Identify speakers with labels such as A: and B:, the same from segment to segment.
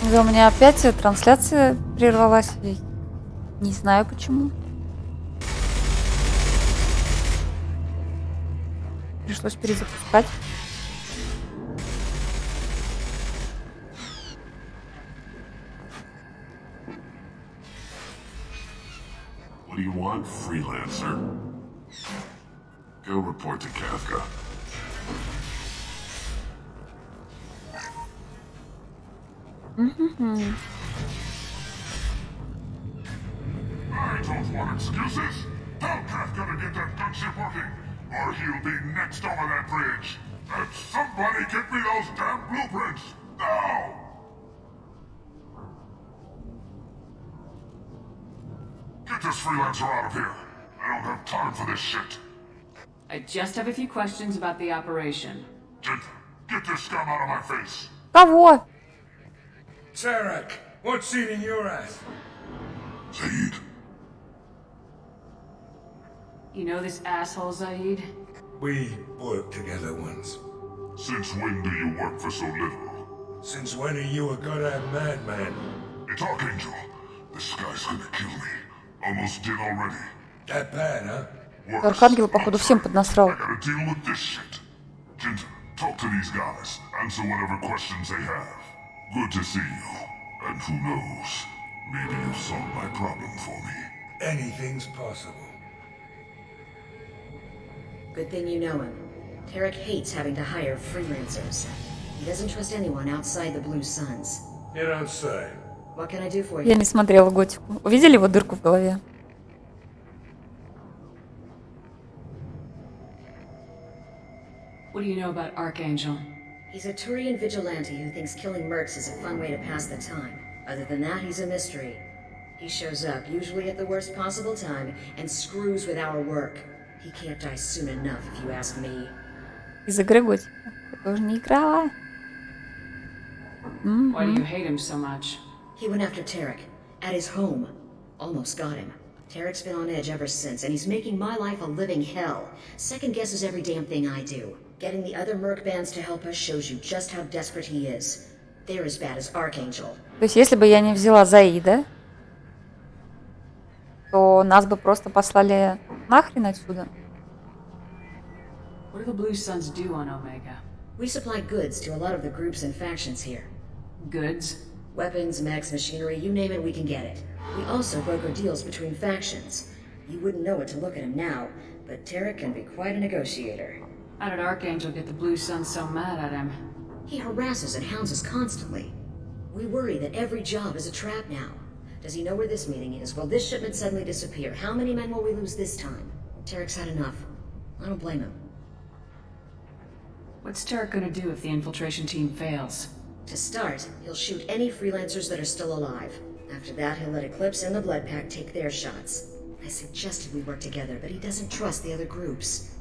A: Да, у меня опять трансляция прервалась. Не знаю почему. Пришлось перезапускать.
B: What do you want, freelancer? Go report to Kafka. I don't want excuses. Tell Kafka to get that gunship working, or he'll be next over that bridge. And somebody get me those damn blueprints, now! Get this freelancer out of here. I don't have time for this shit.
C: I just have a few questions about the operation.
B: Get this scum out of my face.
A: Кого?
D: Tarek, what seat in your ass?
B: Zaid,
C: You know this asshole, Zaid?
D: We worked together once.
B: since when do you work for so little?
D: Since when are you a goddamn madman?
B: It's Archangel. This guy's gonna kill me. Almost did already.
D: That bad, huh?
B: Worse.
A: Архангел, походу, всем поднасрал.
B: I gotta deal with this shit. Jinta, talk to these guys. Answer whatever questions they have. Good to see you. And who knows, maybe you'll solve my problem for me.
D: Anything's possible.
E: Good thing you know him. Tarek hates having to hire freelancers. He doesn't trust anyone outside the Blue Suns.
D: You don't say.
E: What can I do for
A: Я
E: you?
A: не смотрела Готику. Увидели его дырку в голове?
C: What do you know about Archangel?
E: He's a Turian vigilante who thinks killing mercs is a fun way to pass the time. Other than that, he's a mystery. He shows up, usually at the worst possible time, and screws with our work. He can't die soon enough, if you ask me.
A: Из игры Готика. Я тоже не играла.
C: Why do you hate him so much?
E: He went after Tarek, at his home. Almost got him. Tarek's been on edge ever since, and he's making my life a living hell. Second guesses every damn thing I do. Getting the other merc bands to help us shows you just how desperate he is. They're as bad as Archangel.
A: То есть, если бы я не взяла Заида, то нас бы просто послали нахрен отсюда.
C: What do the Blue Suns do on Omega?
E: We supply goods to a lot of the groups and factions here.
C: Goods?
E: Weapons, mechs, machinery, you name it, we can get it. We also broker deals between factions. You wouldn't know it to look at him now, but Tarek can be quite a negotiator.
C: How did Archangel get the Blue Suns so mad at him?
E: He harasses and hounds us constantly. We worry that every job is a trap now. Does he know where this meeting is? Will this shipment suddenly disappear? How many men will we lose this time? Tarek's had enough. I don't blame him.
C: What's Tarek gonna do if the infiltration team fails?
E: To start, he'll shoot any freelancers that are still alive. After that, he'll let Eclipse and the Blood Pack take their shots. I suggested we work together, but he doesn't trust the other groups.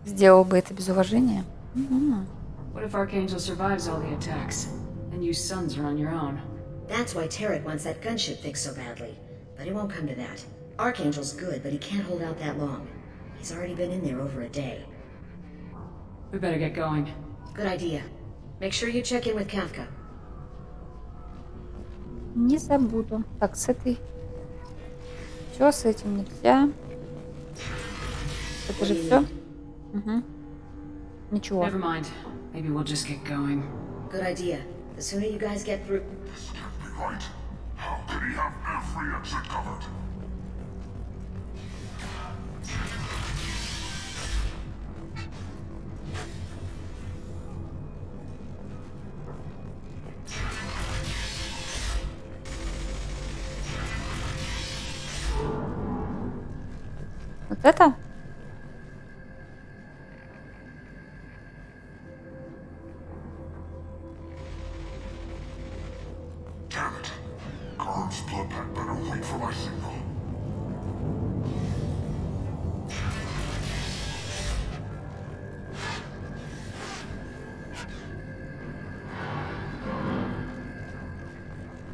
A: Сделал бы это без уважения.
C: What if Archangel survives all the attacks? Then you Suns are on your own.
E: That's why Tarek wants that gunship fixed so badly. But it won't come to that. Archangel's good, but he can't hold out that long. He's already been in there over a day.
C: We better get going.
E: Good idea. Make sure you check in with Kafka.
A: Не забуду. Так, с этой... Все, с этим нельзя. Это же все? Угу. Ничего.
C: Never mind. Maybe we'll just get going.
E: Good idea. The sooner you guys get through...
B: This can't be right. How could he have every exit covered?
A: Вот это?
B: Damn it. Guard's blood pack better wait for my signal.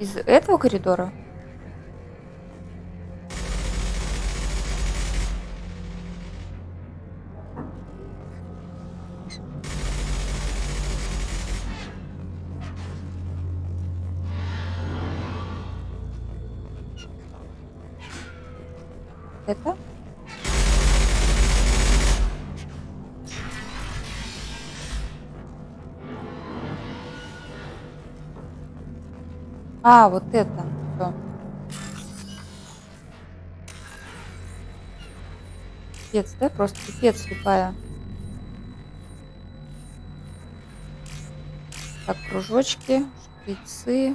A: Из этого коридора? Это? А, вот это. Всё. Пипец, да? Просто пипец слепая. Так, кружочки, шприцы,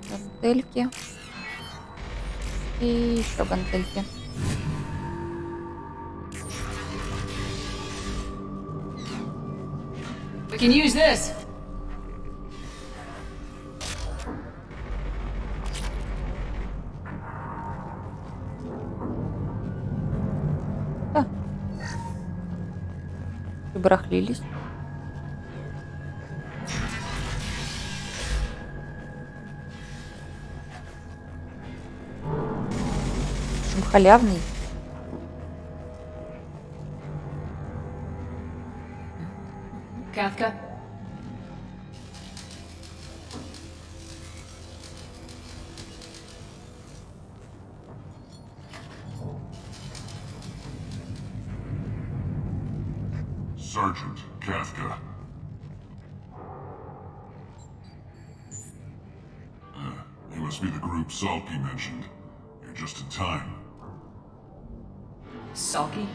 A: гантельки и еще гантельки.
C: We can use this.
A: Да. Прибарахлились. Причем халявный.
C: Kafka?
B: Sergeant Kafka. You must be the group Salky mentioned. You're just in time.
C: Sulky?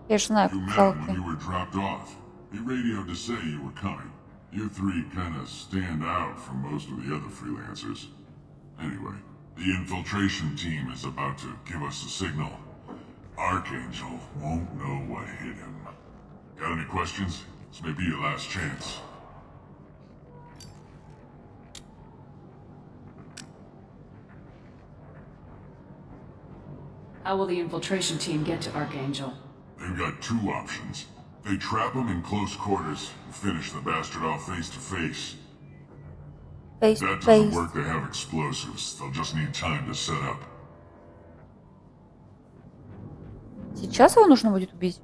A: Я же знаю,
B: You
A: как
B: met him when
A: жалко.
B: you were dropped off. He radioed to say you were coming. You three kinda stand out from most of the other freelancers. Anyway, the infiltration team is about to give us a signal. Archangel won't know what hit him. Got any questions? This may be your last chance.
C: How will the infiltration team get to Archangel?
B: They've got two options. They trap him in close quarters and finish the bastard off face to face.
A: Face
B: If
A: to
B: that doesn't
A: face.
B: work, they have explosives. They'll just need time to set up.
A: Сейчас его нужно будет убить?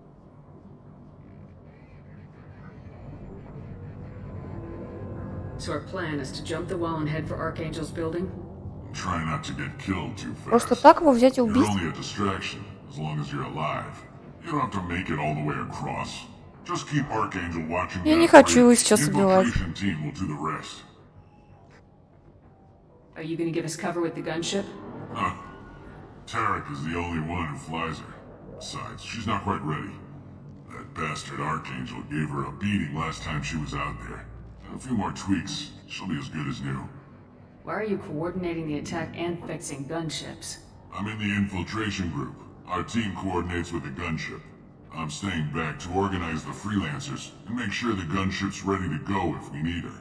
C: So our plan is to jump the wall and head for Archangel's building?
B: Try not to get killed too fast.
A: Просто так его взять и
B: You're
A: убить?
B: only a distraction, as long as you're alive. You don't have to make it all the way across. Just keep Archangel watching.
A: Я не
B: that
A: хочу его
B: bridge.
A: сейчас
B: The
A: убивать.
B: infiltration team will do the rest.
C: Are you gonna give us cover with the gunship?
B: Huh. Tarek is the only one who flies her. Besides, she's not quite ready. That bastard Archangel gave her a beating last time she was out there. A few more tweaks, she'll be as good as new.
C: Why are you coordinating the attack and fixing gunships?
B: I'm in the infiltration group. Our team coordinates with the gunship. I'm staying back to organize the freelancers and make sure the gunship's ready to go if we need her.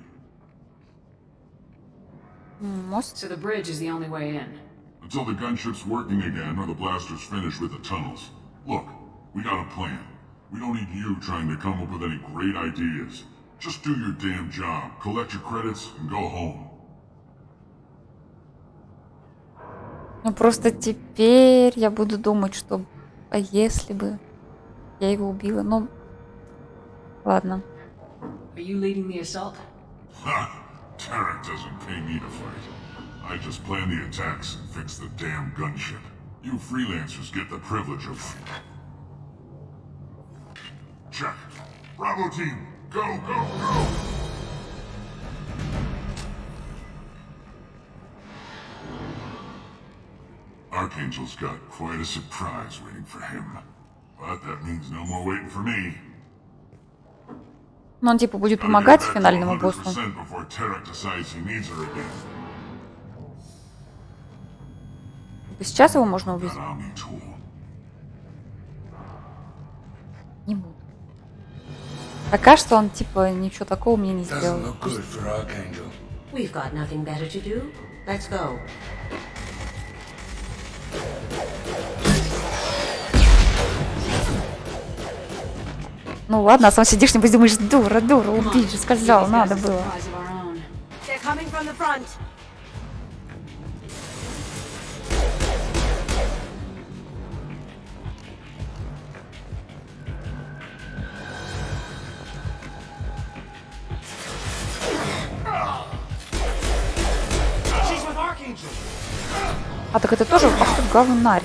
A: Мост.
C: So the bridge is the only way in.
B: Until the gunship's working again or the blasters finish with the tunnels. Look, we got a plan. We don't need you trying to come up with any great ideas. Just do your damn job, collect your credits, and go home.
A: Ну просто теперь я буду думать, что... А если бы я его убила? Ну, ладно.
C: Are you leading the assault?
B: Ha! Tarek doesn't pay me to fight. I just plan the attacks and fix the damn gunship. You freelancers get the privilege of... Check. Bravo team, go, go, go! Archangel's got quite a surprise waiting for him. But that means no more waiting for me.
A: Ну, он типа будет
B: Gotta
A: помогать
B: get back to
A: финальному боссу.
B: 100% before Tarek decides he needs her again.
A: Сейчас его можно убить?
B: That Omni tool.
A: Не буду. Пока что он типа ничего такого мне не
D: Doesn't
A: сделал.
D: look good for Archangel.
F: We've got nothing better to do. Let's go.
A: Ну ладно, а сам сидишь, небось думаешь, дура, убить же сказал,
C: Give these
A: надо
C: guys a
A: было.
C: surprise of our own.
F: They're coming from the front.
D: She's with Archangel!
A: А, так это тоже, ах ты говнарь.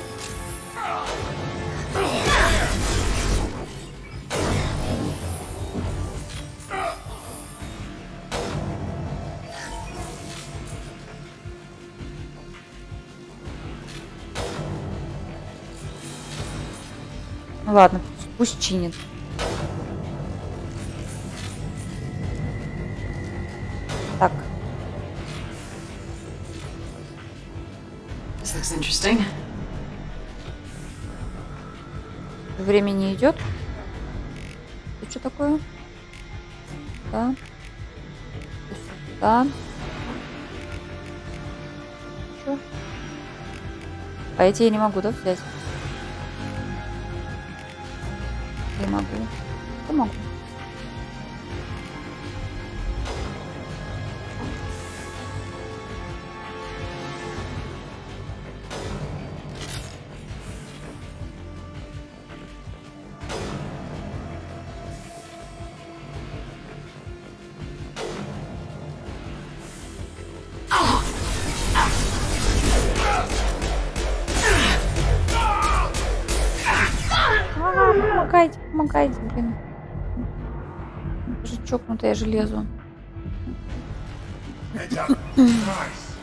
A: Ну ладно, пусть чинит. Так,
C: This looks interesting.
A: время не идет. Это что такое? Да. Да. Чё? А эти я не могу, да, взять? Я могу. Я могу. Помогайте, помогайте, блин. Я же чокнутое железо.
D: Heads up. Nice.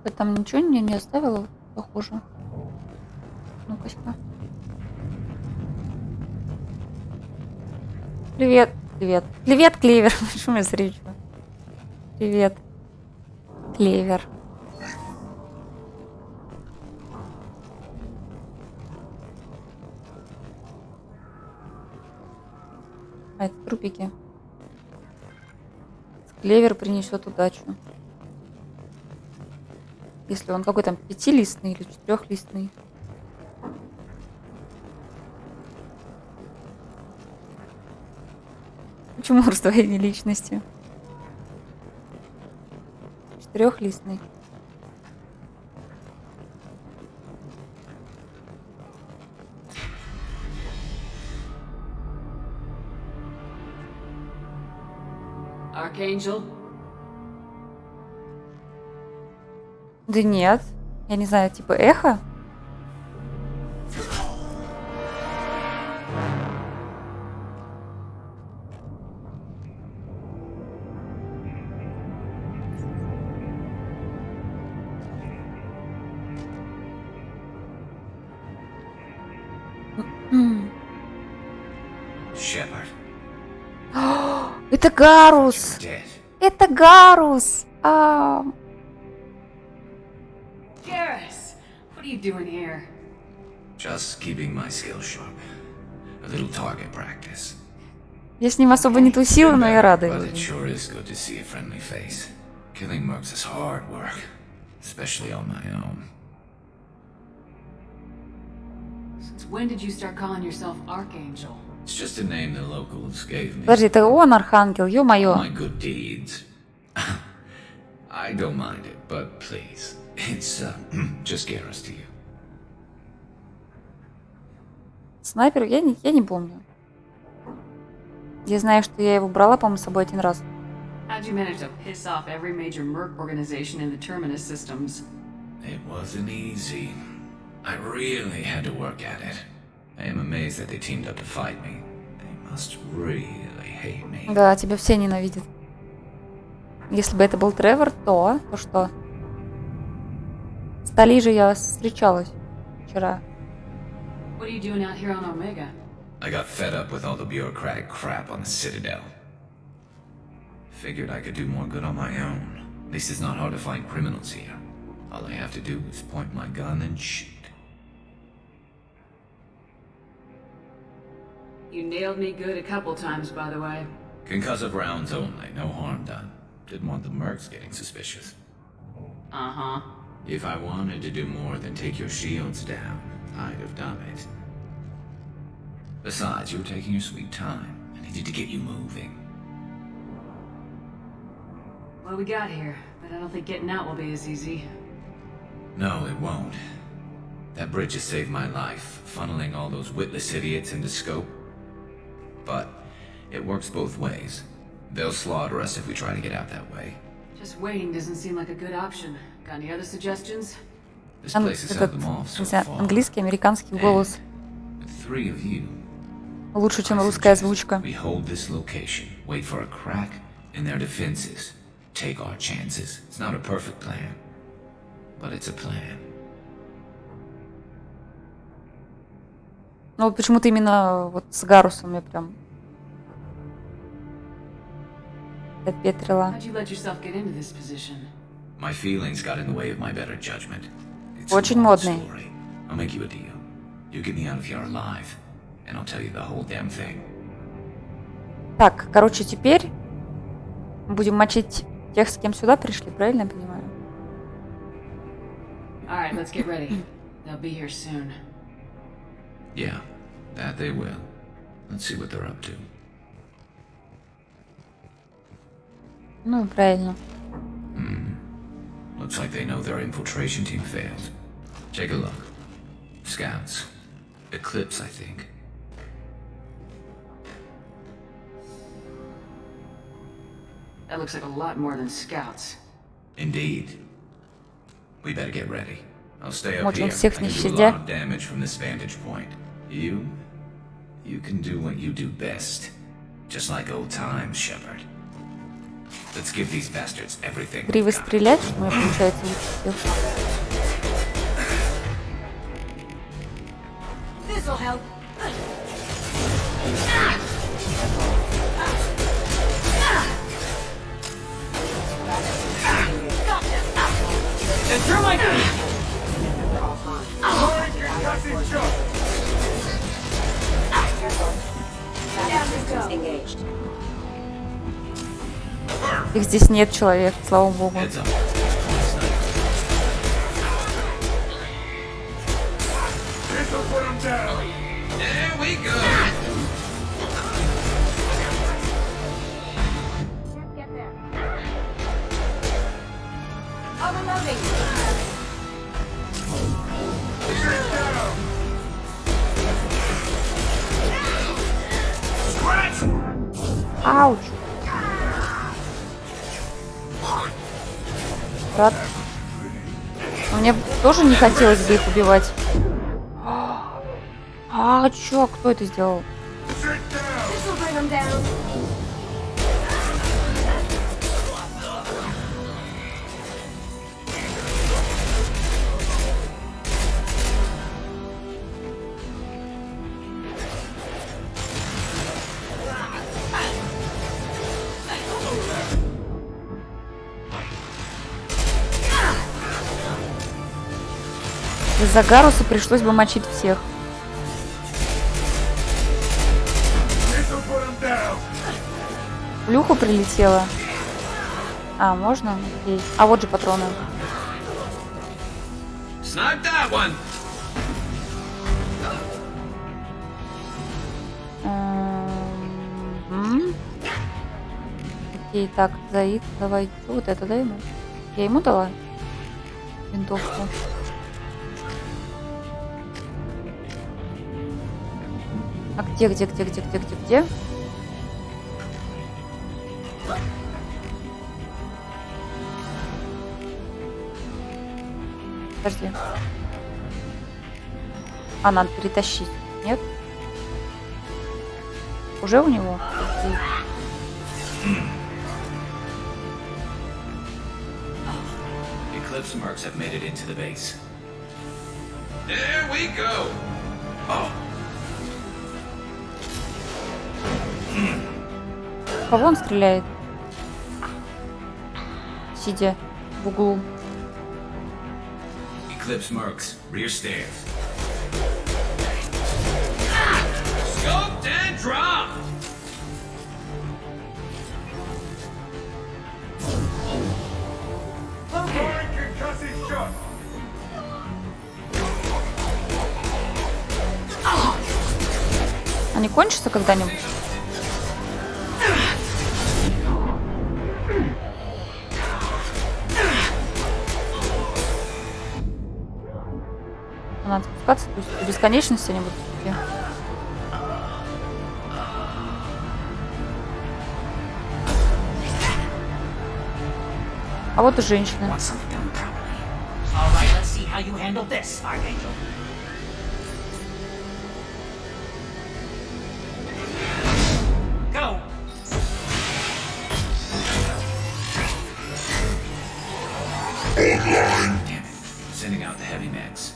A: Ты там ничего мне не оставила, похоже. Ну-ка. Привет, привет. Привет, Клевер. Что у меня за речь? Привет, Клевер. А, это трупики. Клевер принесет удачу. Если он какой там 5-листный или 4-листный. Почему раздвоение личности? 4-листный.
C: Archangel?
A: Да нет. Я не знаю, типа эхо?
G: Shepard,
A: Это Гарус!
G: dead.
A: Это Гарус!
C: Garrus! What are you doing here?
G: Just keeping my skills sharp. A little target practice.
A: Я с ним особо не тусила, но я рада его
G: But it
A: видеть.
G: sure is good to see a friendly face. Killing mercs is hard work, especially on my own.
C: Since when did you start calling yourself Archangel?
G: It's just a name the locals gave me.
A: Подожди, это он, Архангел,
G: My
A: ё-моё.
G: good deeds. I don't mind it, but please, it's just Garrus to you.
A: Снайпер, я не помню. Я знаю, что я его брала, по-моему, с собой один раз.
C: How'd you manage to piss off every major merc organization in the Terminus systems?
G: It wasn't easy. I really had to work at it. I am amazed that they teamed up to fight me. They must really hate me.
A: Да, тебя все ненавидят. Если бы это был Тревор, то что? С Тали же я встречалась вчера.
C: What are you doing out here on Omega?
G: I got fed up with all the bureaucratic crap on the Citadel. Figured I could do more good on my own. At least it's not hard to find criminals here. All I have to do is point my gun and shoot.
C: You nailed me good a couple times, by the way.
G: Concussive rounds only, no harm done. Didn't want the mercs getting suspicious.
C: Uh-huh.
G: If I wanted to do more than take your shields down, I'd have done it. Besides, you were taking your sweet time. I needed to get you moving.
C: Well, we got here, but I don't think getting out will be as easy.
G: No, it won't. That bridge has saved my life, funneling all those witless idiots into scope. But it works both ways. They'll slaughter us if we try to get out that way.
C: Just waiting doesn't seem like a good option. Got any other suggestions?
G: This place has
A: Этот,
G: held them off so
A: не знаю,
G: far.
A: английский, американский голос
G: With 3 of you,
A: лучше, чем
G: I
A: русская
G: suggest
A: озвучка.
G: we hold this location, wait for a crack in their defenses, take our chances. It's not a perfect plan, but it's a plan.
A: Ну вот почему-то именно вот с Гарусом я прям допетрила.
C: How'd you let yourself get into this position?
G: My feelings got in the way of my better judgment. It's
A: Очень
G: a long
A: модный.
G: story. I'll make you a deal. You get me out of here alive, and I'll tell you the whole damn thing.
A: Так, короче, теперь будем мочить тех, с кем сюда пришли, правильно я понимаю?
C: Alright, let's get ready. They'll be here soon.
G: Yeah, that they will. Let's see what they're up to.
A: Ну, правильно.
G: Looks like they know their infiltration team failed. Take a look. Scouts. Eclipse, I think.
C: That looks like a lot more than scouts.
G: Indeed. We better get ready. I'll stay up
A: Мочим
G: here. I
A: всех,
G: can
A: не
G: do a
A: щадя.
G: lot of damage from this vantage point. You can do what you do best. Just like old times, Shepard. Let's give these bastards everything.
A: Гривы
G: we've got.
A: стрелять, у меня получается лучше всех.
F: This'll help.
E: Engaged.
A: Их здесь нет, человек, слава богу.
G: Heads up.
D: This'll put him down.
G: There we go.
F: Overloading.
D: Sit down.
A: Ауч! Брат. Мне тоже не хотелось бы их убивать. А чё? Кто это сделал?
D: Sit down.
F: This'll bring them down.
A: Из-за Гаруса пришлось бы мочить всех.
D: This'll put him down.
A: Плюху прилетела. А, можно? Окей. А вот же патроны.
G: Snipe that one.
A: М. Окей, так, Заид, давай. Что вот это, дай ему? Я ему дала винтовку. А где? Подожди. А, надо перетащить. Нет? Уже у него? Окей.
G: Eclipse mercs have made it into the base. There we go. Oh,
A: Кого он стреляет? Сидя в углу.
G: Eclipse mercs, rear stairs. Scoped and
A: не кончится когда-нибудь? Надо спускаться, то есть до бесконечности они будут идти. А вот и женщины.
H: Want something done properly. All right, let's see how you handle this, Archangel. Go.
G: Damn it. Sending out the heavy mechs.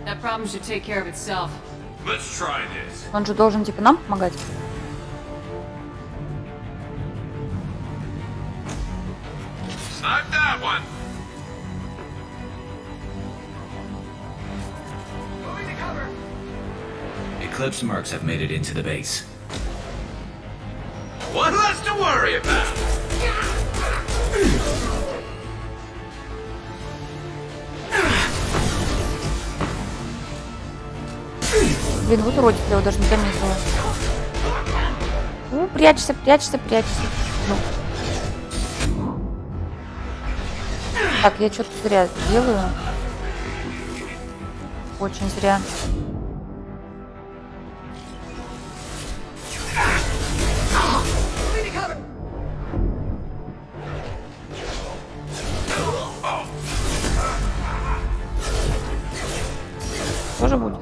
C: That problem should take care of itself.
D: Let's try this.
A: Он же должен типа нам помогать.
D: Not that one.
G: Eclipse mercs have made it into the base.
D: One less to worry about.
A: Блин, вот уродец, я его даже не заметила. Прячься, прячься, прячься. Ну. Так, я что-то зря делаю. Очень зря. Тоже будет?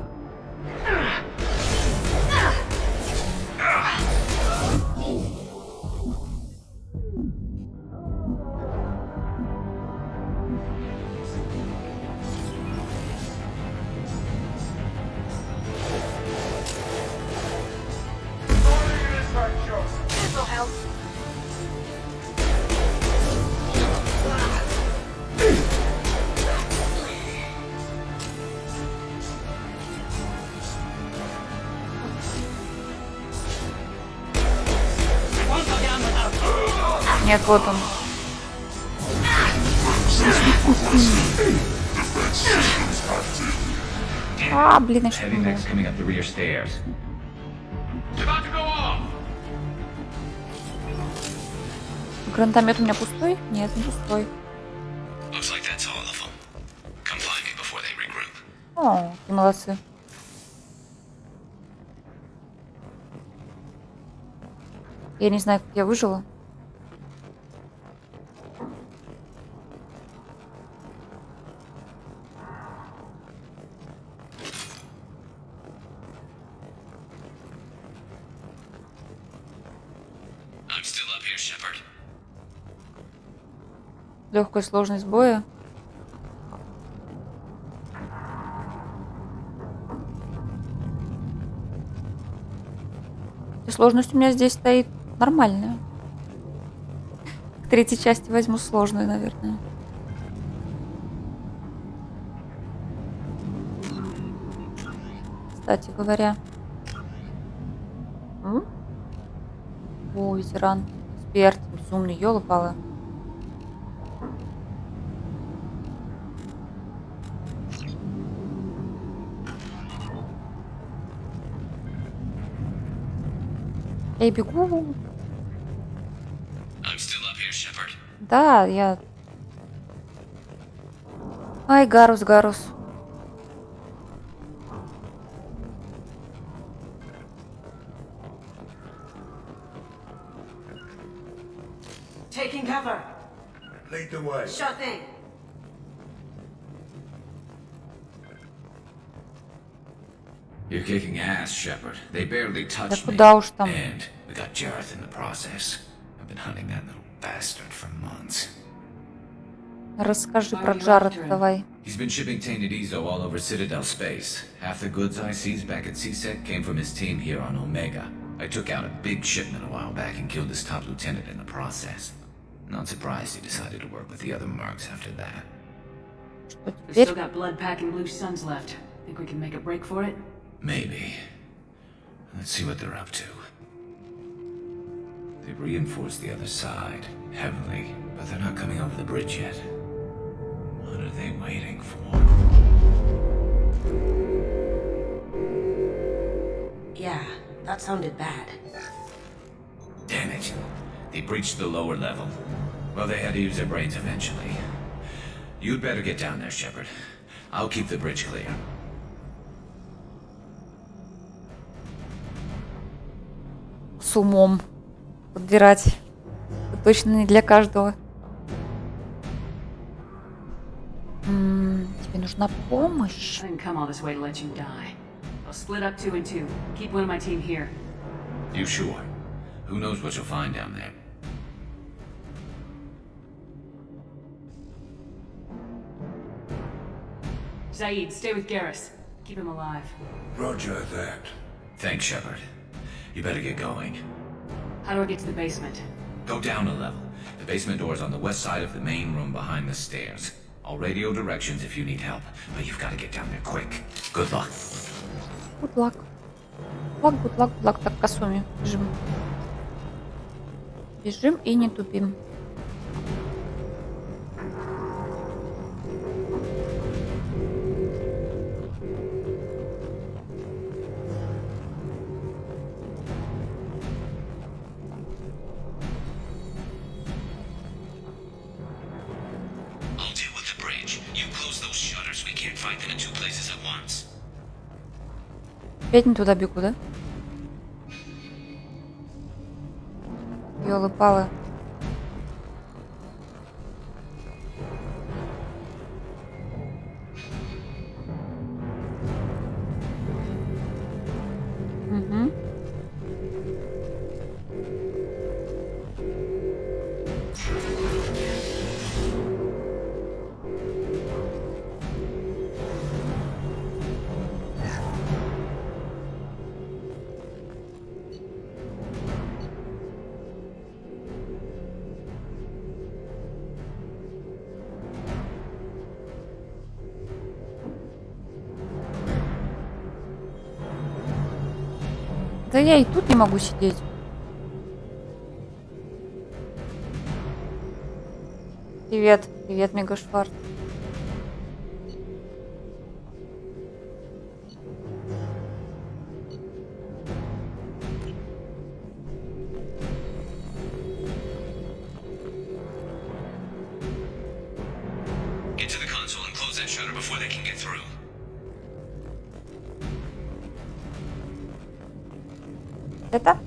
A: Нет, вот он. А, блин, еще
G: Heavy mechs coming up the rear stairs.
D: About to go off.
A: Гранатомет у меня пустой? Нет, не пустой.
G: Looks like that's all of them. Come find me before they regroup.
A: О, какие молодцы. Я не знаю, как я выжила.
G: I'm still up here, Shepard.
A: Легкая сложность боя. И сложность у меня здесь стоит нормальная. К третьей части возьму сложную, наверное. Кстати говоря. О, ветеран. Эксперт. Безумный, ёлы-палы. Я бегу.
G: I'm still up here, Shepard.
A: Да, я... Ай, Гарус, Гарус.
F: Taking cover.
D: Lead the way.
F: Sure thing.
G: You're kicking ass, Shepard. They barely
A: Да
G: touched me.
A: куда уж там.
G: And we got Jareth in the process. I've been hunting that little bastard for months.
A: Расскажи про Джаред, давай.
G: He's been shipping tainted Ezo all over Citadel space. Half the goods I seized back at CSEC came from his team here on Omega. I took out a big shipment a while back and killed his top lieutenant in the process. Not surprised he decided to work with the other mercs after that.
A: Что
C: We've
A: теперь?
C: still got blood packing loose suns left. Think we can make a break for it?
G: Maybe. Let's see what they're up to. They've reinforced the other side, heavily, but they're not coming over the bridge yet. What are they waiting for?
F: Yeah, That sounded bad.
G: Damn it. They breached the lower level. Well, they had to use their brains eventually. You'd better get down there, Shepard. I'll keep the bridge clear.
A: С умом подбирать. Это точно не для каждого. Тебе нужна помощь.
C: I didn't come all this way to let you die. I'll split up 2 and 2. Keep one of my team here.
G: You sure? Who knows what you'll find down there?
C: Zaid, stay with Garrus. Keep him alive.
D: Roger that.
G: Thanks, Shepard. You better get going.
C: How do I get to the basement?
G: Go down a level. The basement door's on the west side of the main room behind the stairs. I'll radio directions if you need help, but you've got to get down there quick. Good luck.
A: Good luck. Good luck. Так, Касуми. Бежим. Бежим и не тупим.
G: I'll deal with the bridge. You close those shutters. We can't fight them in two places at once.
A: Опять не туда бегу, да? Ёлы-палы. Угу. Да я и тут не могу сидеть. Привет, Мегашвард.
G: Get to the console and close that shutter before they can get through.
A: Это?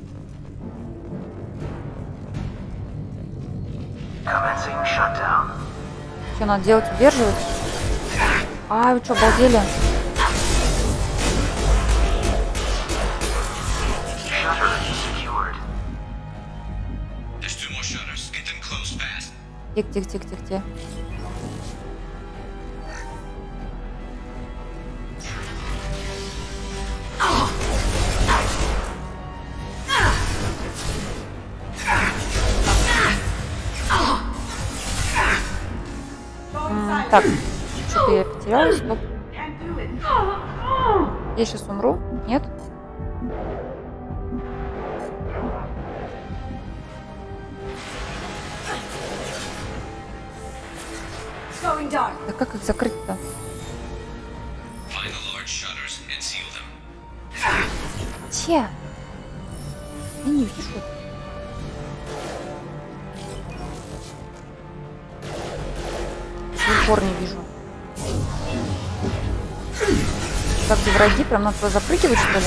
H: Commencing shutdown.
A: Что надо делать? Удерживать? А, вы что, обалдели?
H: Shutter secured.
G: There's 2 more shutters. Get them closed fast.
A: Тихо. Так, что-то я потерялась. Стоп. Я сейчас умру? Нет? Да как их закрыть-то?
G: Find the large shutters and seal them.
A: Где? Я не вижу. В упор не вижу. Как где враги? Прям надо туда запрыгивать, что ли?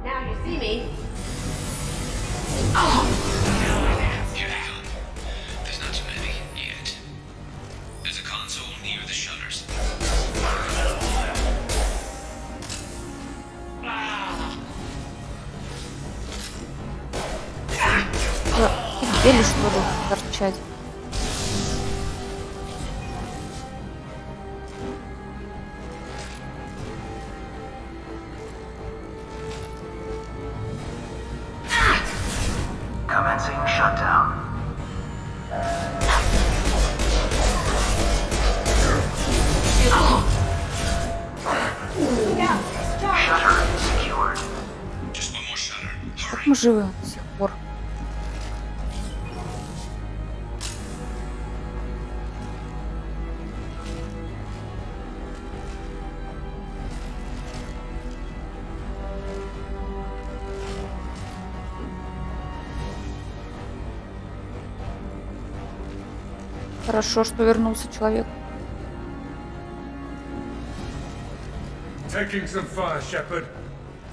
E: Now you see me.
G: Here they come. There's not too many yet. There's a console near the shutters.
A: Или что ли торчать?
H: Commencing shutdown. Shutter secured.
G: Just one more shutter.
A: Как
G: Hurry.
A: мы живы до сих пор? Хорошо, что вернулся человек.
D: Taking some fire, Shepard.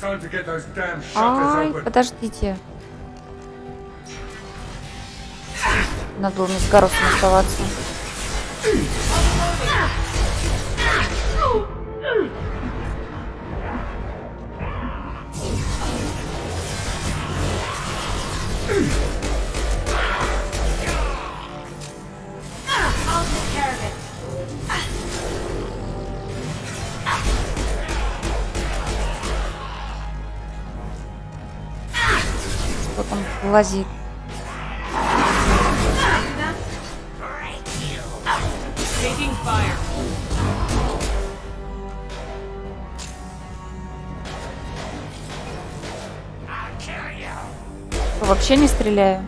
D: Time to get those damn shutters
A: Ай,
D: open.
A: подождите. Надо было мне с Гарусом оставаться. Кто там лазит?
C: Taking fire.
A: Что, вообще не стреляю?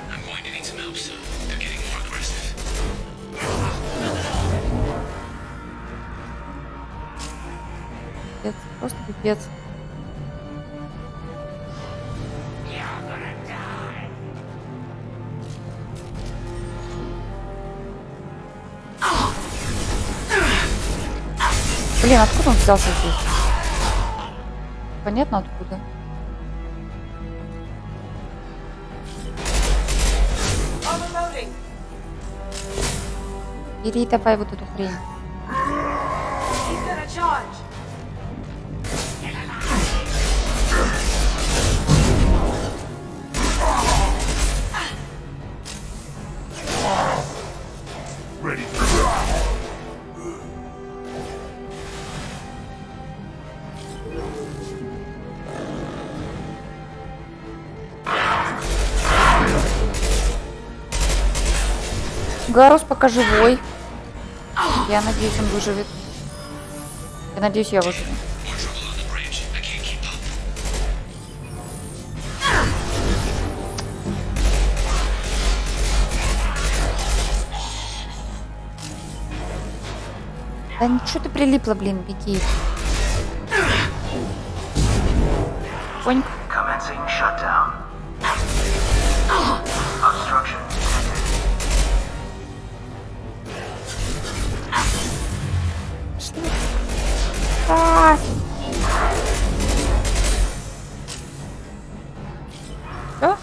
G: I'm going to need some help soon. They're getting more aggressive.
A: Пипец, просто пипец. Блин, откуда он взялся здесь? Понятно откуда.
F: Overloading.
A: Бери давай вот эту хрень.
F: He's gonna charge.
B: Ready for
A: Гарус пока живой. Я надеюсь, он выживет. Я надеюсь, я выживу.
G: More trouble on the bridge. I can't keep up.
A: Да ничего ты прилипла, блин, беги. Понь.
H: Commencing shutdown. Obstruction.
A: А! Что?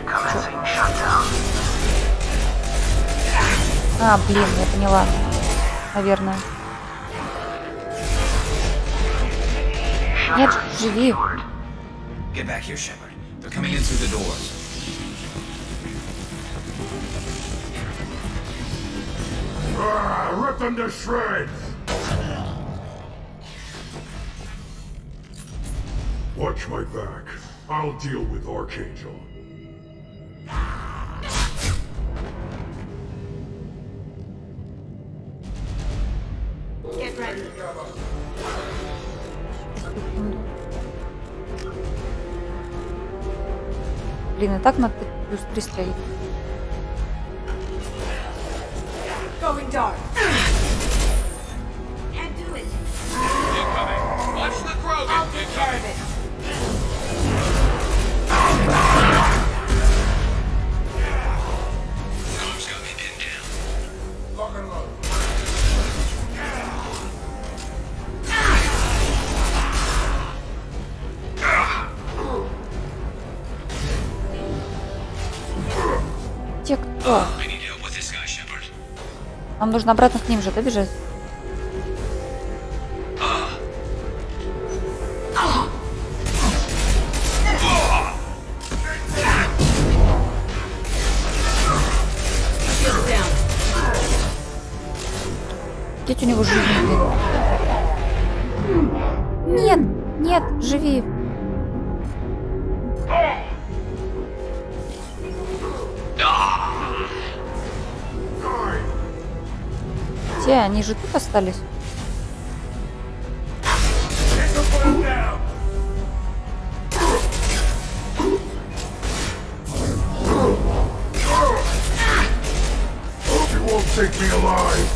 H: Commencing shutdown.
A: А, блин, я поняла. Наверное. Нет, живи.
G: Get back here, Shepard. They're coming in through the doors.
B: rip them to shreds! Watch my back. I'll deal with Archangel.
F: Get ready.
A: Блин, и так надо плюс 3 стоит.
F: Going dark. Can't do it.
G: Watch the Krogan!
F: I'll take care of it.
G: Tom's got me pinned down.
D: Lock and load.
A: Те, кто?
G: I need help with this guy, Shepard.
A: Нам нужно обратно к ним же, да, бежать?
C: Shields down.
A: Деть у него жизнь, блин. Нет, нет, живи. Те, они же тут остались.
B: take me alive!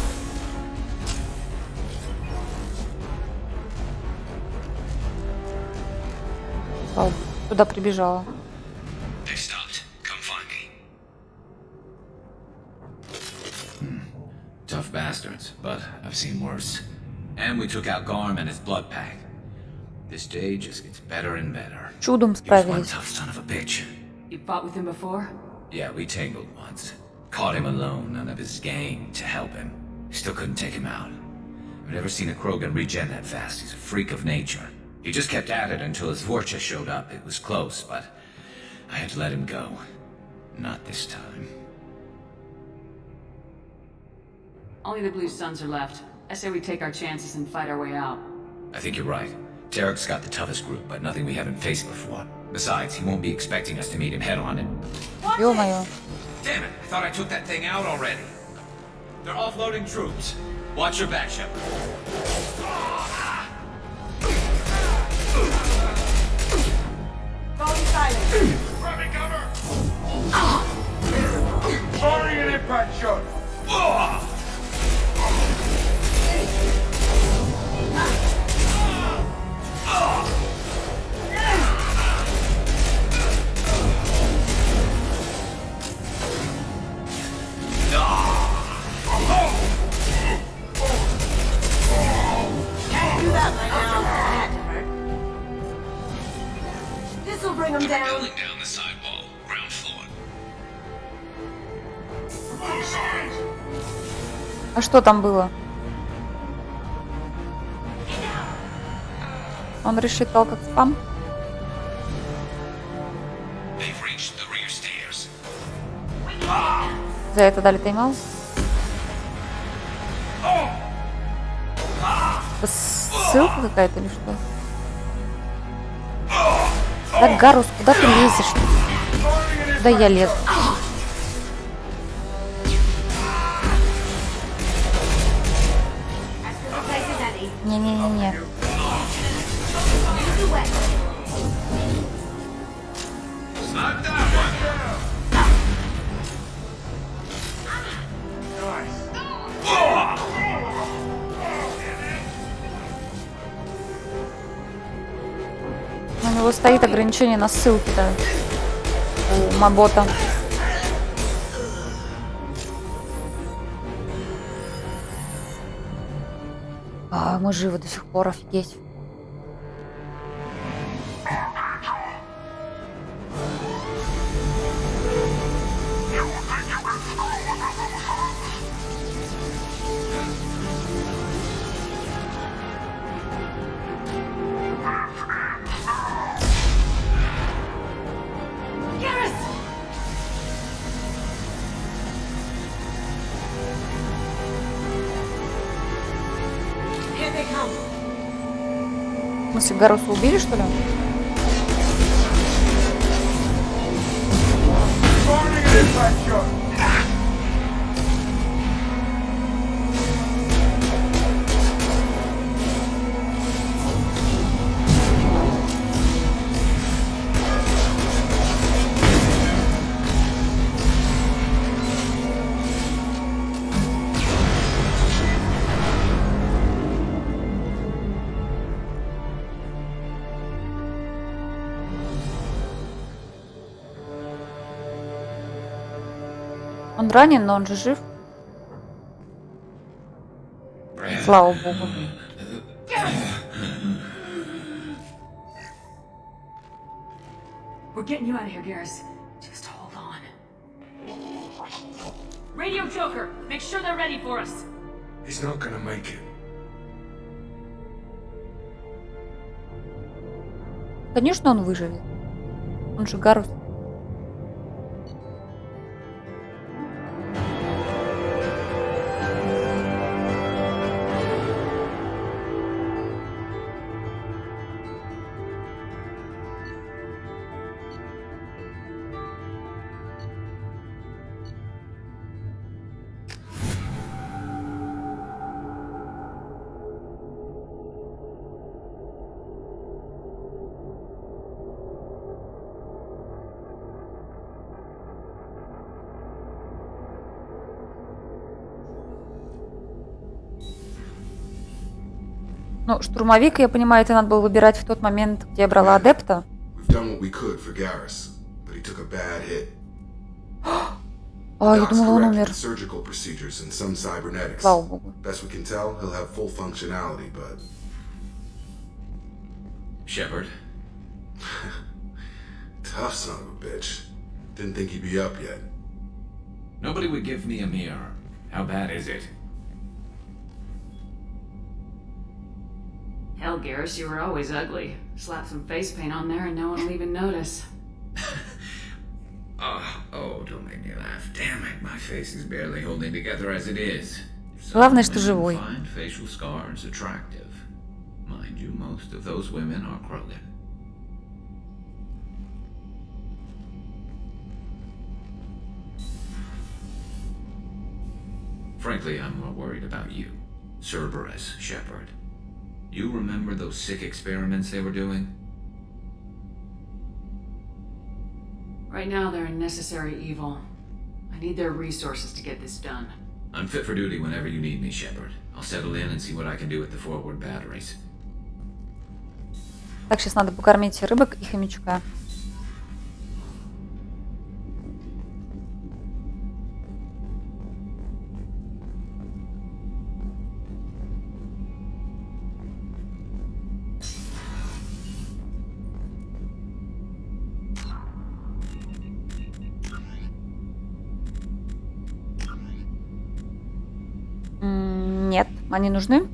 A: Слава богу, туда прибежала.
G: They stopped. Come find me. Tough bastards, but I've seen worse. And we took out Garm and his blood pack. This day just gets better and better.
A: Чудом
G: He was one
A: справились.
G: tough son of a bitch.
C: You fought with him before?
G: Yeah, we tangled once. Caught him alone, none of his gang to help him. Still couldn't take him out. I've never seen a Krogan regen that fast. He's a freak of nature. He just kept at it until his Vorcha showed up. It was close, but I had to let him go. Not this time.
C: Only the Blue Suns are left. I say we take our chances and fight our way out.
G: I think you're right. Tarek's got the toughest group, but nothing we haven't faced before. Besides, he won't be expecting us to meet him head on and...
A: Ё-моё.
G: Damn it! I thought I took that thing out already. They're offloading troops. Watch your back, Shepard.
F: Going silent.
B: Grabbing cover!
D: Firing an impact shot!
F: Can't do that right now. That hurt. This'll bring him down.
G: Building down the sidewall. Ground floor.
B: Both sides!
A: А что там было? Он рассчитал как спам?
G: They've reached the rear stairs.
A: За это дали тайм-аут? Ссылка какая-то или что? Да, Гарус, куда ты лезешь? Куда я лезу?
F: The place is ready.
A: Не-не-не-не.
F: Use the weapon.
G: Not that one.
A: У него стоит ограничение на ссылки-то у Мабота. А, мы живы до сих пор, офигеть.
F: Garrus! Here they come.
A: В смысле, Гаруса убили, что ли?
D: Firing an impact shot!
A: Он ранен, но он же жив. Слава богу.
C: We're getting you out of here, Garrus. Just hold on. Radio Joker, make sure they're ready for us.
D: He's not gonna make it.
A: Конечно, он выживет. Он же Гарус. Ну, штурмовик, я понимаю, это надо было выбирать в тот момент, где я брала адепта.
I: We've done what we could for Garrus, but he took a bad hit.
A: А, я
I: Doc's
A: думала, он
I: corrected
A: умер.
I: the surgical procedures and some cybernetics.
A: Слава богу.
I: Best we can tell, he'll have full functionality, but
G: Shepard,
I: tough son of a bitch. Didn't think he'd be up yet.
G: nobody would give me a mirror. How bad is it?
C: Hell, Garrus, you were always ugly. Slap some face paint on there and no one will even notice.
G: Oh, don't make me laugh. Damn it, my face is barely holding together as it is.
A: Главное, что
G: Some
A: живой.
G: women find facial scars attractive. Mind you, most of those women are Krogan. Frankly, I'm more worried about you. Cerberus, Shepard. You remember those sick experiments they were doing?
C: Right now, they're a necessary evil. I need their resources to get this done.
G: I'm fit for duty whenever you need me, Shepard. I'll settle in and see what I can do with the forward batteries.
A: Так, сейчас надо покормить рыбок и хомячка. Нет, они нужны?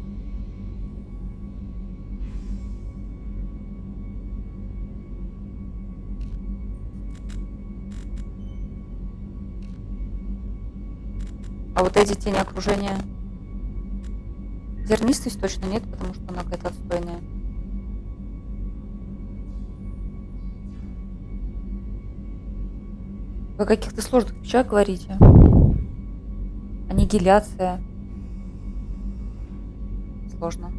A: А вот эти тени окружения. Зернистость точно нет, потому что она какая-то отстойная. Вы о каких-то сложных вещах говорите. Аннигиляция. Сложно.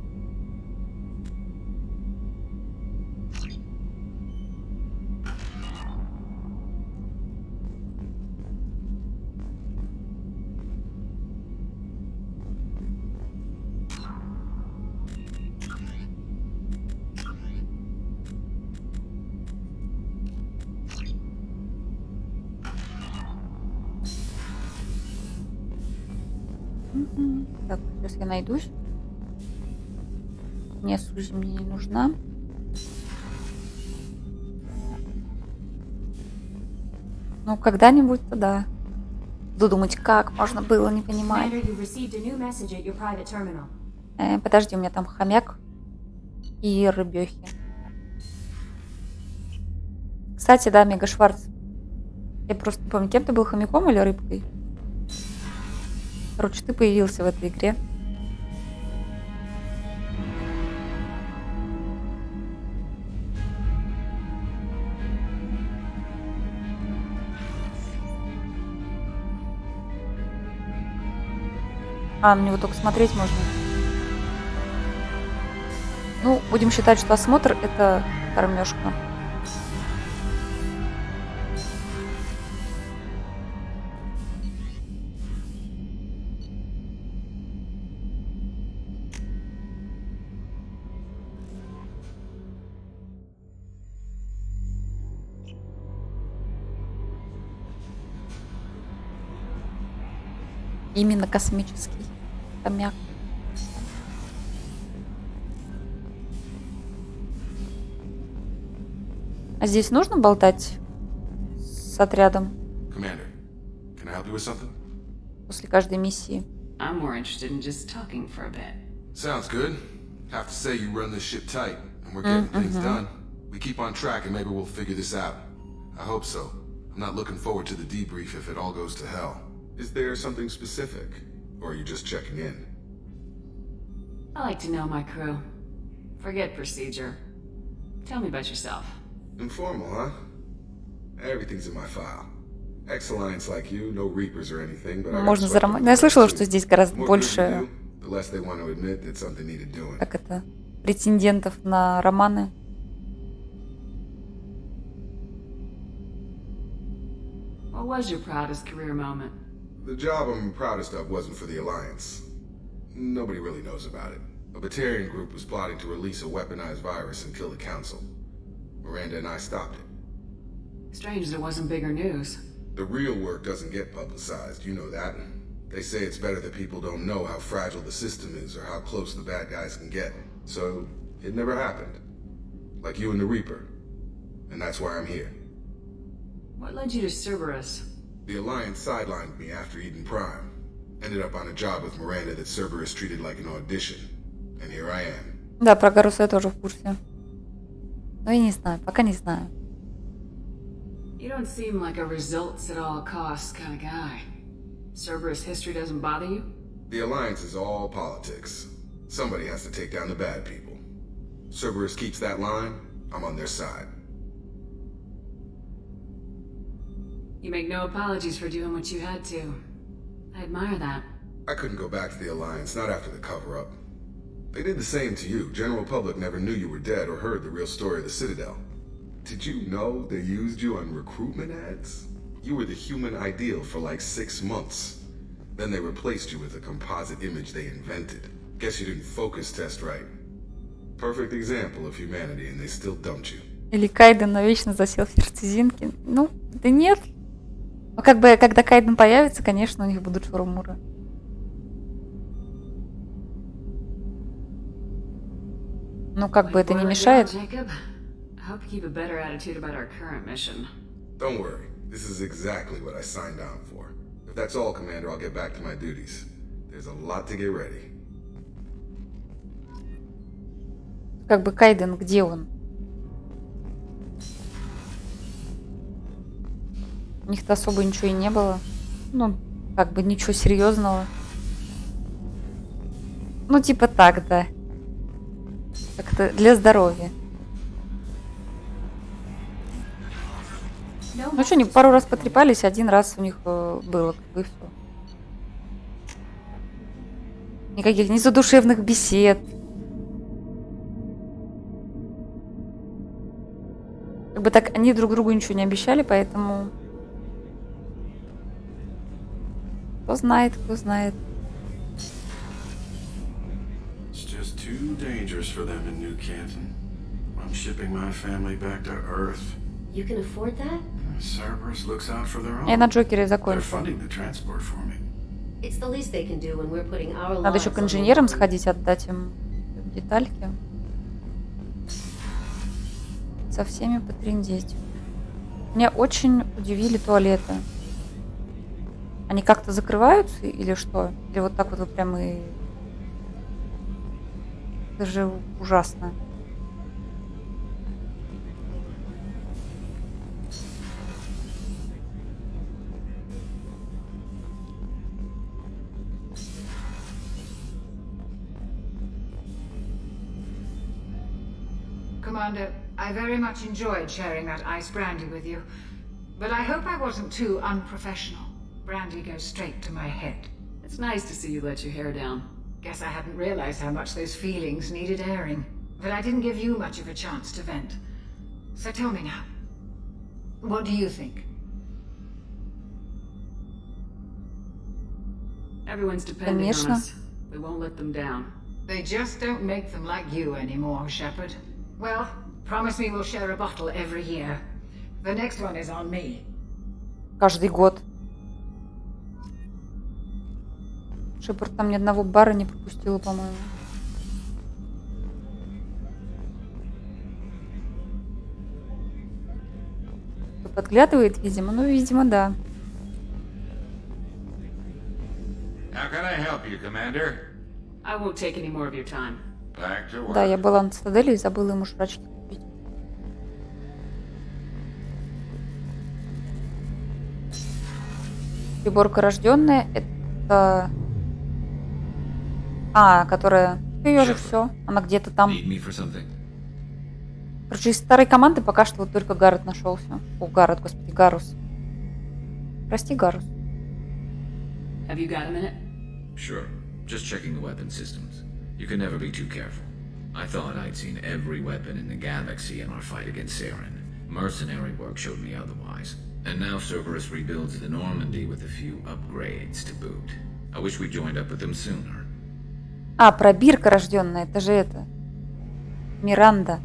A: Так, сейчас я найдусь. Не, Сузи мне не нужна. Ну, когда-нибудь-то да. Буду думать, как можно было, не понимаю.
F: Commander, you received a new message at your private terminal.
A: Подожди, у меня там хомяк и рыбехи. Кстати, да, Мега Шварц. Я просто не помню, кем ты был, хомяком или рыбкой? Короче, ты появился в этой игре. А, на него только смотреть можно. Ну, будем считать, что осмотр — это кормежка. Именно космический хомяк. А здесь нужно болтать с отрядом
I: Commander, can I help you with something?
A: после каждой миссии?
C: I'm more interested in just talking for a bit.
I: Sounds good. Have to say you run this ship tight, and we're getting things done. We keep on track and maybe we'll figure this out. I hope so. I'm not looking forward to the debrief if it all goes to hell. Is there something specific? Or are you just checking in?
C: I like to know my crew. Forget procedure. Tell me about yourself.
I: Informal, huh? Everything's in my file. Ex-Alliance like you, no Reapers or anything, but I got
A: Можно
I: swept
A: заромать.
I: up
A: Но я
I: in
A: слышала,
I: it,
A: что
I: too.
A: здесь гораздо
I: The more good
A: больше,
I: you do, the less they want to admit that something needed doing.
A: как это, претендентов на романы.
C: What was your proudest career moment?
I: The job I'm proudest of wasn't for the Alliance. Nobody really knows about it. A Batarian group was plotting to release a weaponized virus and kill the Council. Miranda and I stopped it.
C: Strange there wasn't bigger news.
I: The real work doesn't get publicized, you know that. They say it's better that people don't know how fragile the system is or how close the bad guys can get. So, it never happened. Like you and the Reaper. And that's why I'm here.
C: What led you to Cerberus?
I: The Alliance sidelined me after Eden Prime. Ended up on a job with Miranda that Cerberus treated like an audition. And here I am.
A: Да, про Гаруса я тоже в курсе. Но я не знаю, пока не знаю.
C: You don't seem like a results at all costs kind of guy. Cerberus history doesn't bother you?
I: The Alliance is all politics. Somebody has to take down the bad people. Cerberus keeps that line, I'm on their side.
C: You make no apologies for doing what you had to. I admire that.
I: I couldn't go back to the Alliance, not after the cover-up. They did the same to you. General public never knew you were dead or heard the real story of the Citadel. Did you know they used you on recruitment ads? You were the human ideal for like 6 months. Then they replaced you with a composite image they invented. Guess you didn't focus test right. Perfect example of humanity, and they still dumped you.
A: Или Кайден навечно засел в сердцезинке. Ну, да нет. Но как бы, когда Кайден появится, конечно, у них будут шурмуры. Ну, как бы это не мешает.
I: Don't worry. This is exactly what I signed on for. If that's all, Commander, I'll get back to my duties. There's a lot to get ready.
A: Как бы Кайден, где он? У них-то особо ничего и не было. Ну, как бы ничего серьезного. Ну, типа так, да. Как-то для здоровья. Ну что, они пару раз потрепались, один раз у них было, как бы, и все. Никаких ни задушевных бесед. Как бы так, они друг другу ничего не обещали, поэтому... Кто знает, кто знает.
J: It's just too dangerous for them in New Canton. I'm shipping my family back to Earth.
E: You can afford that?
J: Cerberus looks out for their own.
A: Я на Джокере
J: They're
A: закончил.
J: funding the transport for me.
E: It's the least they can do when we're putting our
A: Надо еще
E: lives
A: к
E: on the
A: инженерам
E: line.
A: сходить, отдать им детальки. Со всеми потрындеть. Меня очень удивили туалеты. Они как-то закрываются или что? Или вот так вот прям и... Это же ужасно.
K: Commander, I very much enjoyed sharing that ice brandy with you. But I hope I wasn't too unprofessional. Brandy goes straight to my head.
C: It's nice to see you let your hair down.
K: Guess I hadn't realized how much those feelings needed airing. But I didn't give you much of a chance to vent. So tell me now. What do you think?
C: Everyone's depending
A: Конечно.
C: on us. We won't let them down.
K: They just don't make them like you anymore, Shepard. Well, promise me we'll share a bottle every year. The next one is on me.
A: Каждый год. Шепард там ни одного бара не пропустила, по-моему. Кто подглядывает, видимо? Ну, видимо, да.
L: How can I help you, Commander?
C: I won't take any more of your time.
L: Back to work.
A: Да, я была на цитадели и забыла ему жрачки купить. Приборка рожденная, это... А, которая... Ее же все. Она где-то там.
G: Need me for something?
A: Короче, из старой команды пока что вот только Гаррет нашелся. О, Гаррет, господи, Гарус. Прости, Гарус.
C: Have you got a minute?
G: Sure. Just checking the weapon systems. You can never be too careful. I thought I'd seen every weapon in the galaxy in our fight against Saren. Mercenary work showed me otherwise. And now Cerberus rebuilds the Normandy with a few upgrades to boot. I wish we joined up with them sooner.
A: А, пробирка рожденная, это же это. Миранда.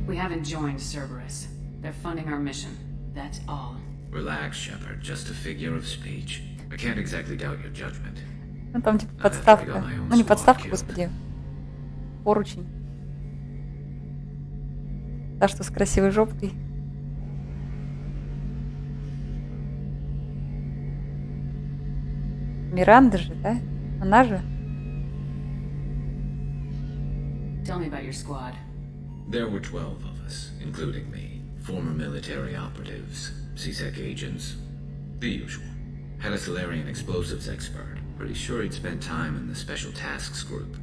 C: We haven't joined Cerberus. They're funding our mission. That's all.
G: Relax, Shepard. Just a figure of speech. I can't exactly doubt your judgment.
A: Ну там типа подставка. Ну не подставка, господи. Поручень. Та, что с красивой жопкой. Миранда же, да? Она же?
C: Tell me about your squad.
G: There were 12 of us, including me. Former military operatives, CSEC agents, the usual. Had a Solarian explosives expert. Pretty sure he'd spent time in the Special Tasks group.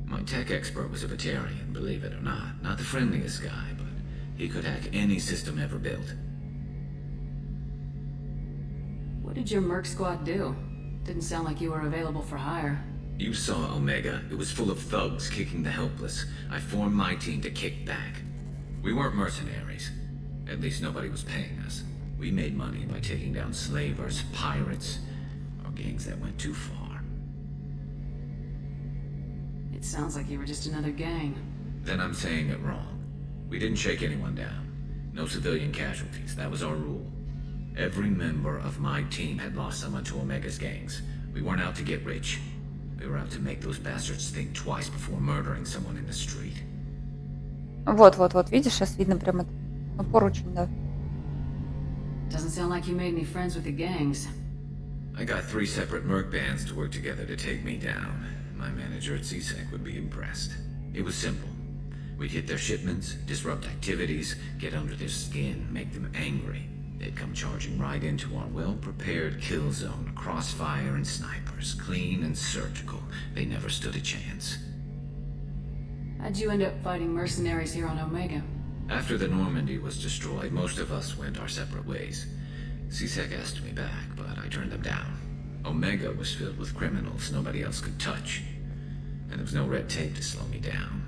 G: My tech expert was a Batarian, believe it or not. Not the friendliest guy, but he could hack any system ever built.
C: What did your merc squad do? Didn't sound like you were available for hire.
G: You saw Omega. It was full of thugs kicking the helpless. I formed my team to kick back. We weren't mercenaries. At least nobody was paying us. We made money by taking down slavers, pirates, or gangs that went too far.
C: It sounds like you were just another gang.
G: Then I'm saying it wrong. We didn't shake anyone down. No civilian casualties. That was our rule. Every member of my team had lost someone to Omega's gangs. We weren't out to get rich. We were out to make those bastards think twice before murdering someone in the street.
A: Вот, видишь, сейчас видно прям это. Ну, поручень, да.
C: Doesn't sound like you made any friends with the gangs.
G: I got 3 separate merc bands to work together to take me down. My manager at CSEC would be impressed. It was simple. We'd hit their shipments, disrupt activities, get under their skin, make them angry. They'd come charging right into our well-prepared kill zone, crossfire and snipers, clean and surgical. They never stood a chance.
C: How'd you end up fighting mercenaries here on Omega?
G: After the Normandy was destroyed, most of us went our separate ways. CSEC asked me back, but I turned them down. Omega was filled with criminals nobody else could touch. And there was no red tape to slow me down.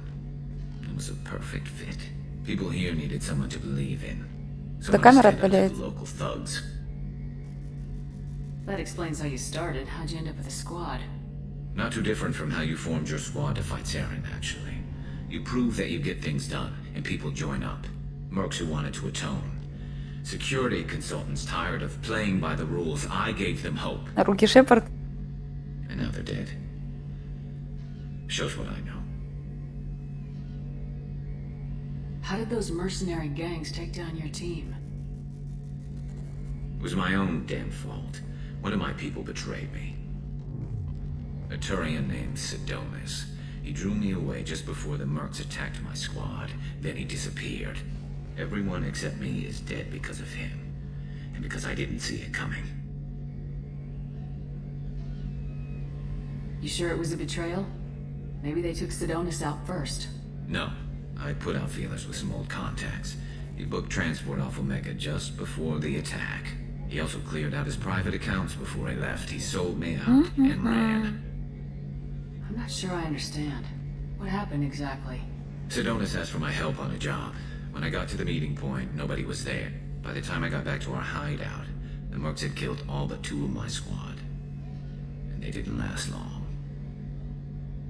G: It was a perfect fit. People here needed someone to believe in.
A: Да камера отваляется.
G: Local thugs.
C: That explains how you started. How'd you end up with a squad?
G: Not too different from how you formed your squad to fight Saren, actually. You prove that you get things done, and people join up. Mercs who wanted to atone. Security consultants tired of playing by the rules. I gave them hope.
A: Руки Шепард.
G: And now they're dead. Shows what I know.
C: How did those mercenary gangs take down your team?
G: It was my own damn fault. One of my people betrayed me. A Turian named Sidonis. He drew me away just before the mercs attacked my squad. Then he disappeared. Everyone except me is dead because of him. And because I didn't see it coming.
C: You sure it was a betrayal? Maybe they took Sidonis out first.
G: No. I put out feelers with some old contacts. He booked transport off Omega just before the attack. He also cleared out his private accounts before he left. He sold me out and ran.
C: I'm not sure I understand. What happened exactly?
G: Sidonis asked for my help on a job. When I got to the meeting point, nobody was there. By the time I got back to our hideout, the mercs had killed all but 2 of my squad. And they didn't last long.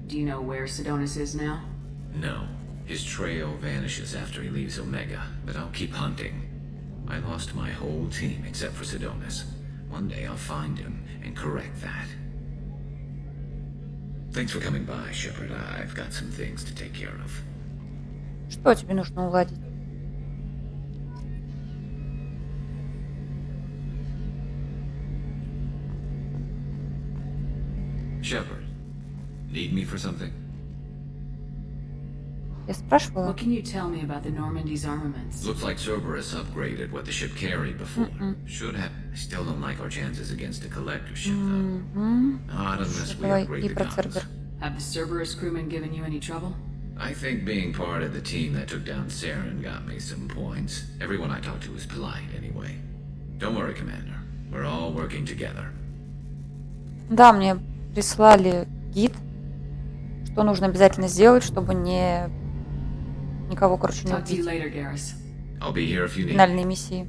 C: Do you know where Sidonis is now?
G: No. His trail vanishes after he leaves Omega, but I'll keep hunting. I lost my whole team except for Sidonis. One day I'll find him and correct that. Thanks for coming by, Shepard. I've got some things to take care of.
A: Что тебе нужно уладить?
G: Shepard, need me for something?
A: Я спрашивала.
C: What can you tell me about the Normandy's armaments?
G: Looks like Cerberus upgraded what the ship carried before. Should have. I still don't like our chances against a collector ship, though. Not unless we upgrade the guns.
C: Have the Cerberus crewmen given you any trouble?
G: I think being part of the team that took down Saren got me some points. Everyone I talked to was polite, anyway. Don't worry, Commander. We're all working together.
A: Да, мне прислали гид, что нужно обязательно сделать, чтобы никого, короче, не убить.
C: Talk to you later, Garrus.
G: I'll be here if you need.
A: Финальные миссии.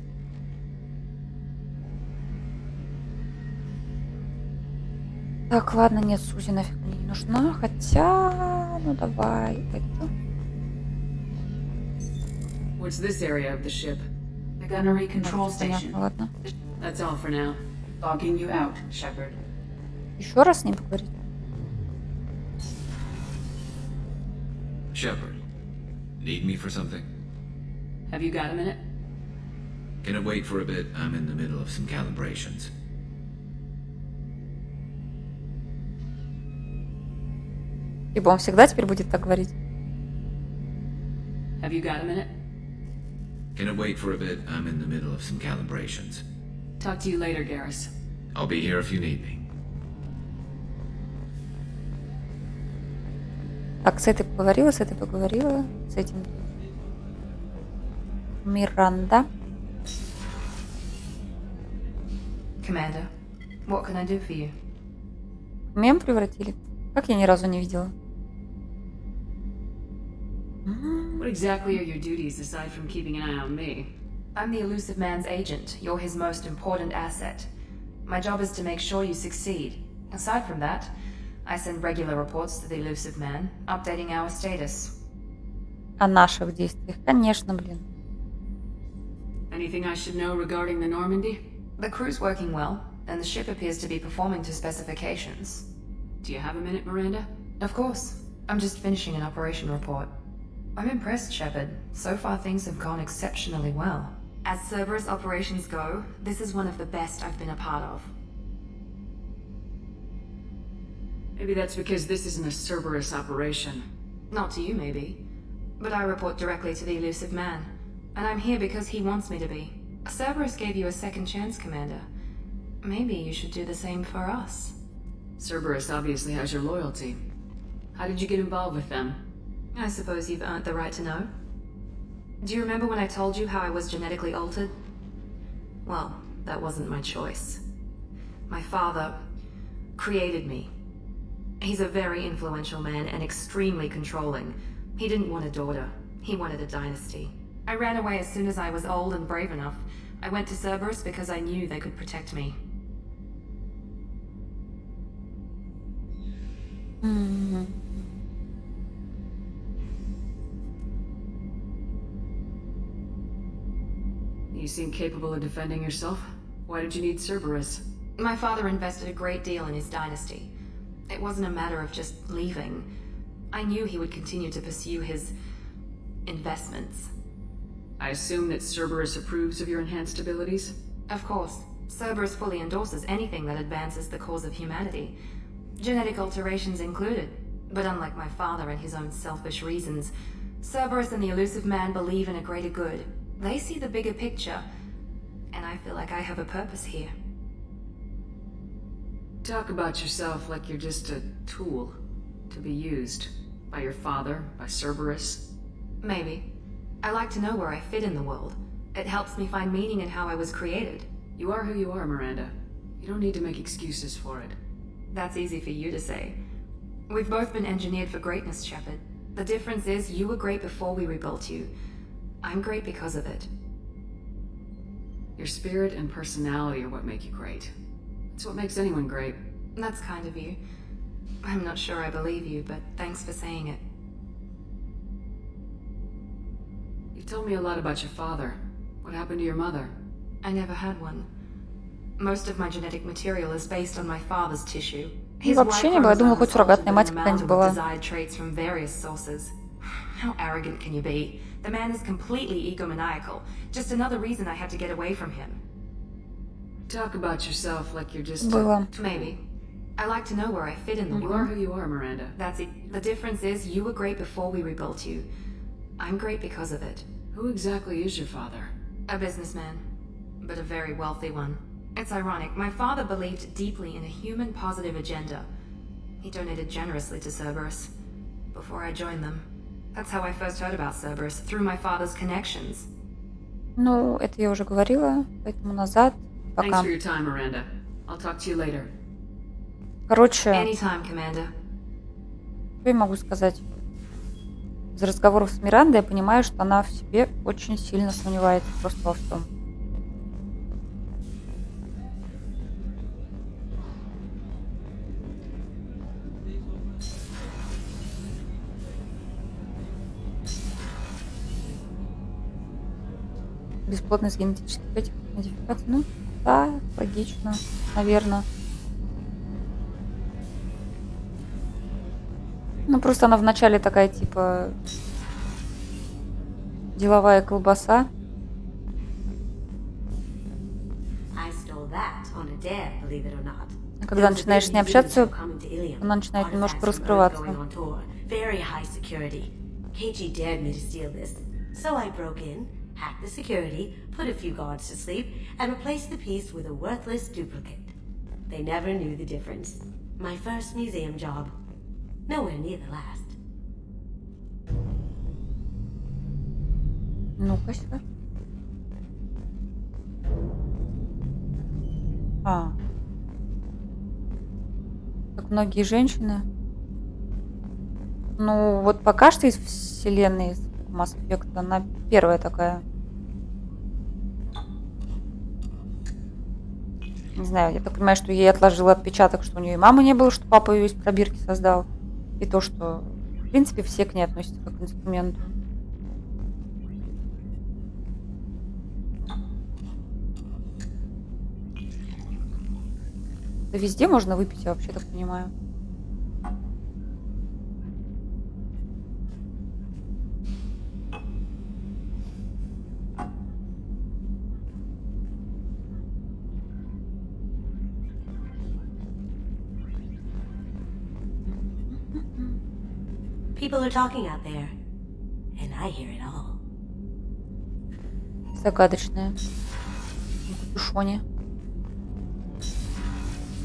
A: Так, ладно, нет, Сузи нафиг мне не нужна. Хотя, ну давай. Это.
C: What's this area of the ship?
F: The gunnery control station.
A: Понятно, ладно.
C: That's all for now.
F: Logging you out, Shepard.
A: Еще раз с ним поговорить.
G: Shepard, need me for something?
C: Have you got a minute?
G: Can it wait for a bit? I'm in the middle of some calibrations.
A: Типа он всегда теперь будет так говорить.
C: Have you got a minute?
G: Can it wait for a bit? I'm in the middle of some calibrations.
C: Talk to you later, Garrus.
G: I'll be here if you need me.
A: Так, с этой поговорила, с этим. Миранда.
F: Commander, what can I do for you?
A: В мем превратили? Как я ни разу не видела.
C: What exactly are your duties aside from keeping an eye on me?
F: I'm the Elusive Man's agent. You're his most important asset. My job is to make sure you succeed. Aside from that, I send regular reports to the Elusive Man, updating our status.
A: О наших действиях. Конечно, блин.
C: Anything I should know regarding the Normandy?
F: The crew's working well, and the ship appears to be performing to specifications.
C: Do you have a minute, Miranda?
F: Of course. I'm just finishing an operation report. I'm impressed, Shepard. So far things have gone exceptionally well. As Cerberus operations go, this is one of the best I've been a part of.
C: Maybe that's because this isn't a Cerberus operation.
F: Not to you, maybe. But I report directly to the Elusive Man. And I'm here because he wants me to be. Cerberus gave you a second chance, Commander. Maybe you should do the same for us.
C: Cerberus obviously has your loyalty. How did you get involved with them?
F: I suppose you've earned the right to know. Do you remember when I told you how I was genetically altered? Well, that wasn't my choice. My father created me. He's a very influential man and extremely controlling. He didn't want a daughter. He wanted a dynasty. I ran away as soon as I was old and brave enough. I went to Cerberus because I knew they could protect me.
C: You seem capable of defending yourself. Why did you need Cerberus?
F: My father invested a great deal in his dynasty. It wasn't a matter of just leaving. I knew he would continue to pursue his investments.
C: I assume that Cerberus approves of your enhanced abilities?
F: Of course. Cerberus fully endorses anything that advances the cause of humanity. Genetic alterations included. But unlike my father and his own selfish reasons, Cerberus and the Elusive Man believe in a greater good. They see the bigger picture, and I feel like I have a purpose here.
C: Talk about yourself like you're just a tool to be used by your father, by Cerberus.
F: Maybe. I like to know where I fit in the world. It helps me find meaning in how I was created.
C: You are who you are, Miranda. You don't need to make excuses for it.
F: That's easy for you to say. We've both been engineered for greatness, Shepard. The difference is you were great before we rebuilt you. I'm great because of it.
C: Your spirit and personality are what make you great. It's what makes anyone great.
F: That's kind of you. I'm not sure I believe you, but thanks for saying it.
C: You told me a lot about your father. What happened to your mother?
F: I never had one. Most of my genetic material is based on my father's tissue.
A: Вообще не было. Я думала, хоть суррогатная мать какая-нибудь была.
F: Desired traits from various sources. How arrogant can you be? The man is completely egomaniacal. Just another reason I had to get away from him.
C: Talk about yourself like you're just
A: Было.
F: Maybe. I like to know where I fit in the
C: You
F: world.
C: are who you are, Miranda.
F: That's it. The difference is you were great before we rebuilt you. I'm great because of it.
C: Who exactly is your father?
F: A businessman, but a very wealthy one. It's ironic. My father believed deeply in a human positive agenda. He donated generously to Cerberus before I joined them. That's how I first heard about Cerberus, through my father's connections.
A: Ну, это я уже говорила, поэтому назад.
C: Thanks
A: Пока.
C: for your time, Miranda. I'll talk to you later.
A: Короче,
F: Anytime, Commander.
A: что я могу сказать? Из разговоров с Мирандой я понимаю, что она в себе очень сильно сомневается просто во всем. Бесплотность генетических этих модификаций. Ну, да, логично, наверное. Ну, просто она вначале такая, типа, деловая колбаса. А когда начинаешь с ней общаться, она начинает немножко раскрываться.
M: KG dared me to steal this, so I broke in, hacked the security, put a few guards to sleep, and replaced the piece with a worthless duplicate. They never knew the difference. My first museum job. Nowhere near the last.
A: Ну-ка сюда. Как многие женщины. Ну, вот пока что из вселенной из Mass Effect она первая такая. Не знаю, я так понимаю, что ей отложила отпечаток, что у нее и мамы не было, что папа ее из пробирки создал. И то, что, в принципе, все к ней относятся как к инструменту. Да везде можно выпить, я вообще так понимаю.
M: People are talking out there, and I hear it all.
A: Загадочная. В капюшоне.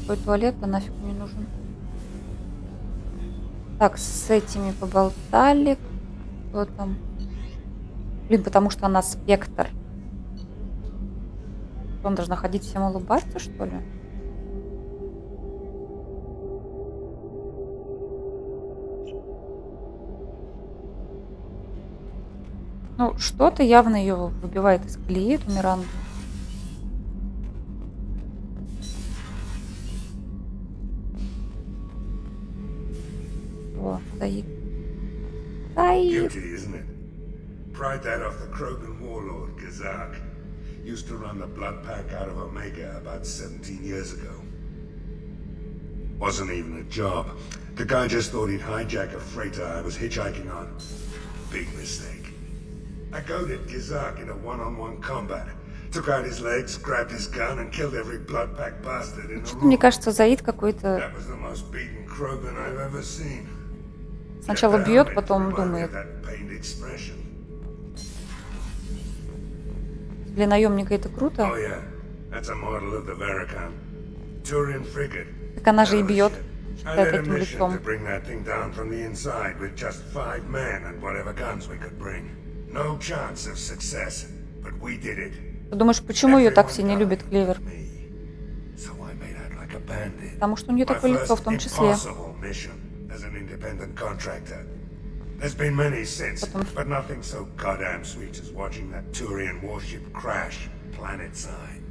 A: Какой туалет-то нафиг не нужен. Так, с этими поболтали. Кто там? Блин, потому что она спектр. Он должна ходить всем улыбаться, что ли? Ну, что-то явно ее выбивает из колеи, эту Миранду. О, стоит. Стоит.
D: Guilty, isn't it? Pried that off the Krogan warlord, Gazak. Used to run the blood pack out of Omega about 17 years ago. Wasn't even a job. The guy just thought he'd hijack a freighter I was hitchhiking on. Big mistake. I goaded Gazak into one-on-one combat. Took out his legs, grabbed his gun, and killed every blood pack bastard in the room.
A: Мне кажется, Заид какой-то
D: That was the most beaten Krogan I've ever seen.
A: сначала бьет, потом думает. Для наемника это круто.
D: Oh yeah, that's a model of the Verican. Turian frigate.
A: Так она же и бьет.
D: I led a mission to bring that thing down from the inside with just 5 men and whatever guns we could bring. No chance of success, but we did it.
A: Ты думаешь, почему ее так сильно любит Клевер?
D: So I made out like a bandit.
A: Потому что у нее такое лицо в том числе.
D: As an independent contractor. There's been many since, but nothing so goddamn sweet as watching that Turian warship crash planet-side.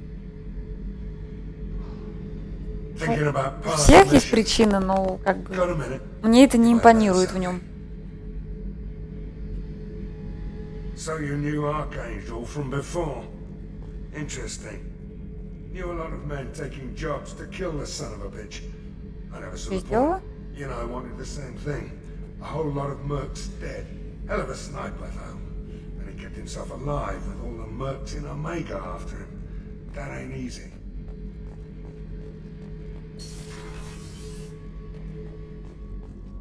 D: Thinking about
A: У
D: past
A: всех есть
D: missions.
A: причины, но как бы
D: Got a minute?
A: мне это не импонирует в нем.
D: So you knew Archangel from before? Interesting. Knew a lot of men taking jobs to kill the son of a bitch. I never saw the point. You know, I wanted the same thing. A whole lot of mercs dead. Hell of a sniper, though. And he kept himself alive with all the mercs in Omega after him. That ain't easy.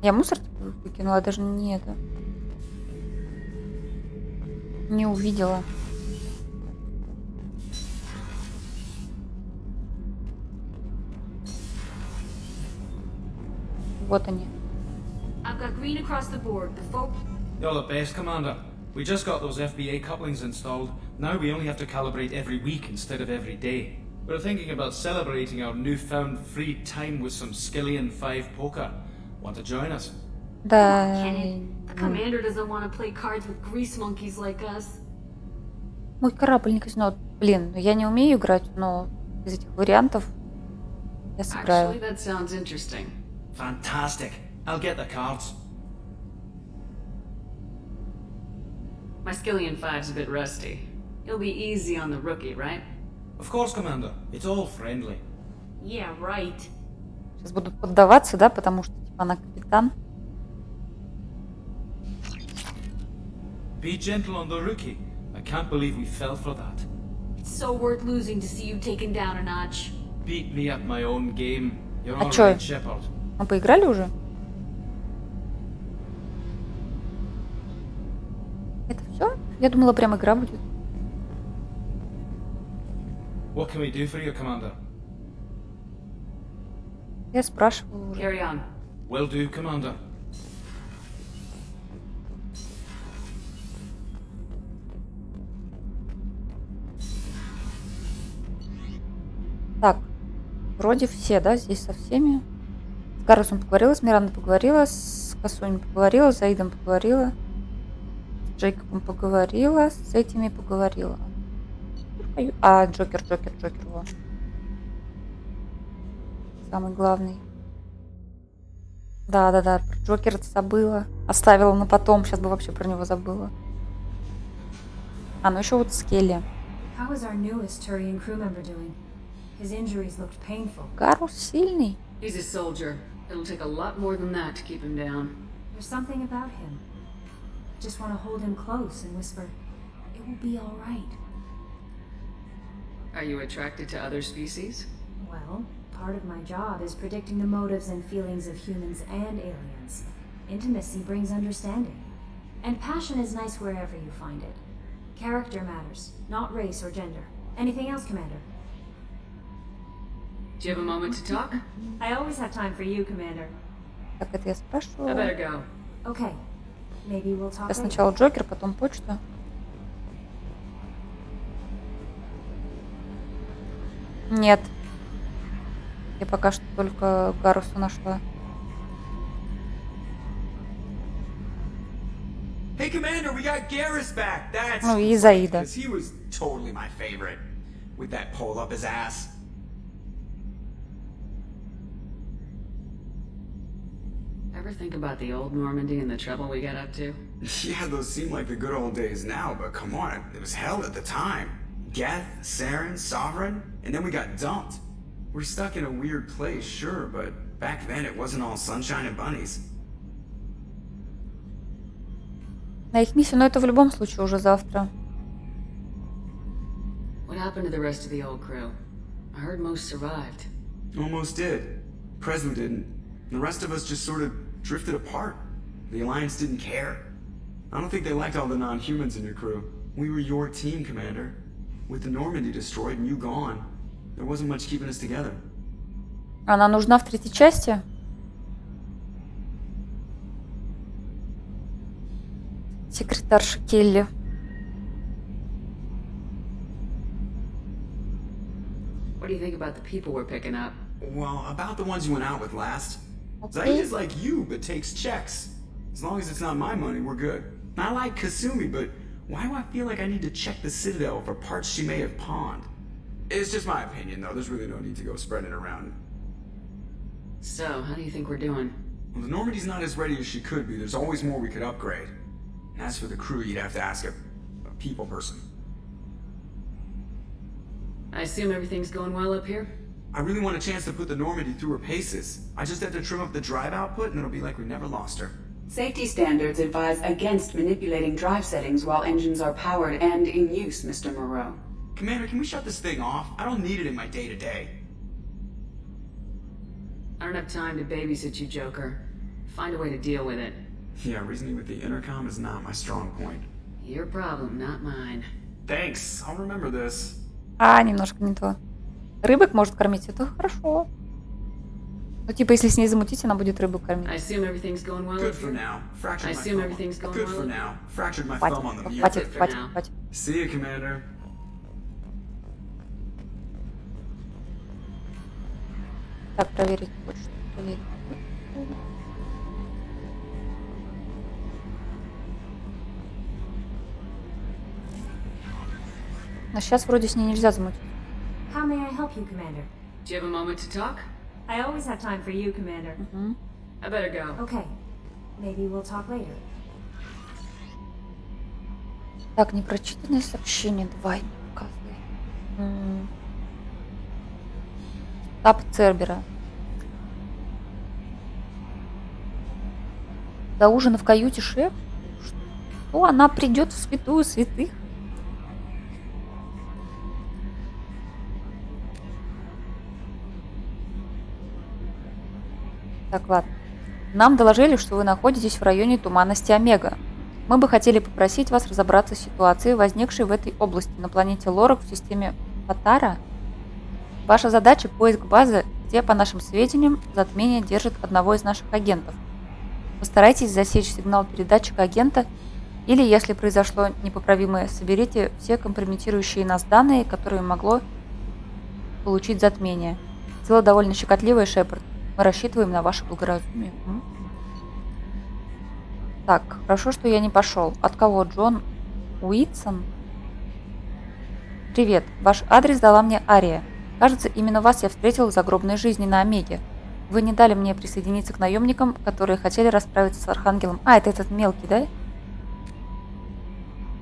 A: Я мусор выкинула, даже не это. Не увидела. Вот они.
F: I've got green across the board. Before
N: You're the best, Commander. We just got those FBA couplings installed. Now we only have to calibrate every week instead of every day. We're thinking about celebrating our newfound free time with some Skillian 5 poker. Want to join us?
A: Да.
F: the commander doesn't want to play cards with grease monkeys like us.
A: Мой корабль не казино. Блин, ну я не умею играть, но из этих вариантов я сыграю.
C: Actually, that sounds interesting.
N: Fantastic. I'll get the cards.
C: My Skillian 5's a bit rusty. You'll be easy on the rookie, right?
N: Of course, Commander. It's all friendly.
M: Yeah, right.
A: Сейчас будут поддаваться, да, потому что типа она капитан.
N: Be gentle on the rookie. I can't believe we fell for that.
F: It's so worth losing to see you taken down a notch.
N: Beat me at my own game. You're
A: А
N: all
A: чё?
N: right, Shepard.
A: Мы поиграли уже? Это все? Я думала, прям игра будет.
N: What can we do for you, Commander?
A: Я спрашивала уже.
C: Carry on.
N: Will do, Commander.
A: Так, вроде все, да, здесь со всеми. С Гарусом поговорила, с Мирандой поговорила, с Касуней поговорила, с Аидом поговорила, с Джейкобом поговорила, с этими поговорила. А, Джокер, во. Самый главный. Да, про Джокера забыла. Оставила на потом, сейчас бы вообще про него забыла. А, ну еще вот Скелли.
O: How is our newest Turian crew member doing? His injuries looked painful.
A: Гарус сильный.
C: He's a soldier. It'll take a lot more than that to keep him down.
O: There's something about him. I just want to hold him close and whisper, "It will be all right."
C: Are you attracted to other species?
O: Well, part of my job is predicting the motives and feelings of humans and aliens. Intimacy brings understanding. And passion is nice wherever you find it. Character matters, not race or gender. Anything else, Commander?
C: Do you have a moment to talk?
O: I always have time for you, Commander.
A: Так, это я спрашивала.
C: I better go.
O: Okay. Maybe we'll talk
A: Сейчас
O: later.
A: сначала Джокер, потом почта. Нет. Я пока что только Гаруса нашла.
P: Hey, Commander, we got Garrus back. That's
A: Ну и Заида.
P: because he was totally my favorite with that pole up his ass.
C: Ever think about the old Normandy and the trouble we got up to?
P: Yeah, those seem like the good old days now, but come on, it was hell at the time. Geth, Saren, Sovereign, and then we got dumped. We're stuck in a weird place, sure, but back then it wasn't all sunshine and bunnies.
A: На их миссию, но это в любом случае уже завтра.
C: What happened to the rest of the old crew? I heard most survived.
P: Almost did. Presley didn't. The rest of us just sort of drifted apart. The Alliance didn't care. I don't think they liked all the non-humans in your crew. We were your team, Commander. With the Normandy destroyed and you gone, there wasn't much keeping us together.
A: Она нужна в третьей части? Секретарша Келли.
C: What do you think about the people we're picking up?
P: Well, about the ones you went out with last.
A: Okay.
P: Zaid is like you, but takes checks. As long as it's not my money, we're good. I like Kasumi, but why do I feel like I need to check the Citadel for parts she may have pawned? It's just my opinion, though. There's really no need to go spreading it around.
C: So, how do you think we're doing?
P: Well, the Normandy's not as ready as she could be. There's always more we could upgrade. And as for the crew, you'd have to ask a people person.
C: I assume everything's going well up here?
P: I really want a chance to put the Normandy through her paces. I just have to trim up the drive output and it'll be like we never lost her.
C: Safety standards advise against manipulating drive settings while engines are powered and in use, Mr. Moreau.
P: Commander, can we shut this thing off? I don't need it in my day-to-day.
C: I don't have time to babysit you, Joker. Find a way to deal with it.
P: Yeah, reasoning with the intercom is not my strong point.
C: Your problem, not mine.
P: Thanks, I'll remember this.
A: А, немножко не то. Рыбок может кормить, это хорошо. Ну, типа, если с ней замутить, она будет рыбу кормить.
C: I assume everything's going well.
P: Good for now. Fractured
C: I
P: my
C: assume
P: thumb.
C: everything's going
P: Good
C: well.
P: for now. Fractured my
A: Хватит,
P: thumb on the mute.
A: хватит,
C: for
A: хватит,
C: now.
A: хватит.
P: See you, Commander.
A: Так, проверить почту. Проверить. Но сейчас вроде с ней нельзя замутить.
O: How may I help you, Commander?
C: Do you have a moment to talk?
O: I always have time for you, Commander.
C: I better go.
O: Okay. Maybe we'll talk later.
A: Так, непрочитанное сообщение. Давай, показывай. Штаб Цербера. До ужина в каюте шеф? Что, она придет в святую святых? Так, ладно. Нам доложили, что вы находитесь в районе туманности Омега. Мы бы хотели попросить вас разобраться с ситуацией, возникшей в этой области на планете Лорак в системе Патара. Ваша задача – поиск базы, где, по нашим сведениям, затмение держит одного из наших агентов. Постарайтесь засечь сигнал передатчика агента, или, если произошло непоправимое, соберите все компрометирующие нас данные, которые могло получить затмение. Дело довольно щекотливое, Шепард. Мы рассчитываем на ваше благоразумие. Так, хорошо, что я не пошел. От кого? Джон Уитсон? Привет. Ваш адрес дала мне Ария. Кажется, именно вас я встретил в загробной жизни на Омеге. Вы не дали мне присоединиться к наемникам, которые хотели расправиться с Архангелом. А, это этот мелкий, да?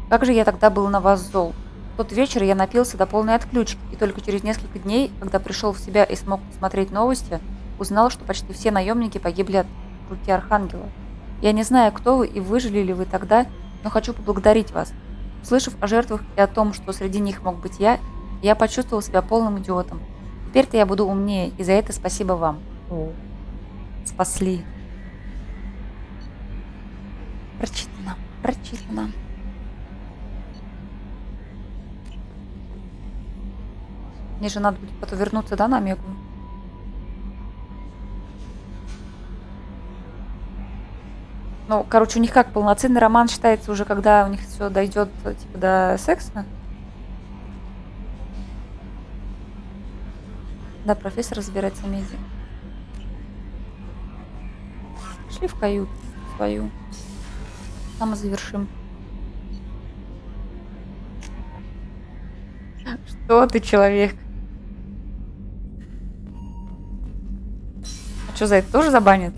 A: Как же я тогда был на вас зол. В тот вечер я напился до полной отключки, и только через несколько дней, когда пришел в себя и смог посмотреть новости, узнал, что почти все наемники погибли от руки Архангела. Я не знаю, кто вы и выжили ли вы тогда, но хочу поблагодарить вас. Услышав о жертвах и о том, что среди них мог быть я почувствовал себя полным идиотом. Теперь-то я буду умнее, и за это спасибо вам. О, спасли. Прочитано, прочитано. Мне же надо будет потом вернуться, да, на Омегу? Ну, короче, у них как полноценный роман считается уже, когда у них все дойдет типа до секса. Да, профессор разбирается в меди. Шли в каюту свою. Там и завершим. Что ты, человек? А что за это тоже забанят?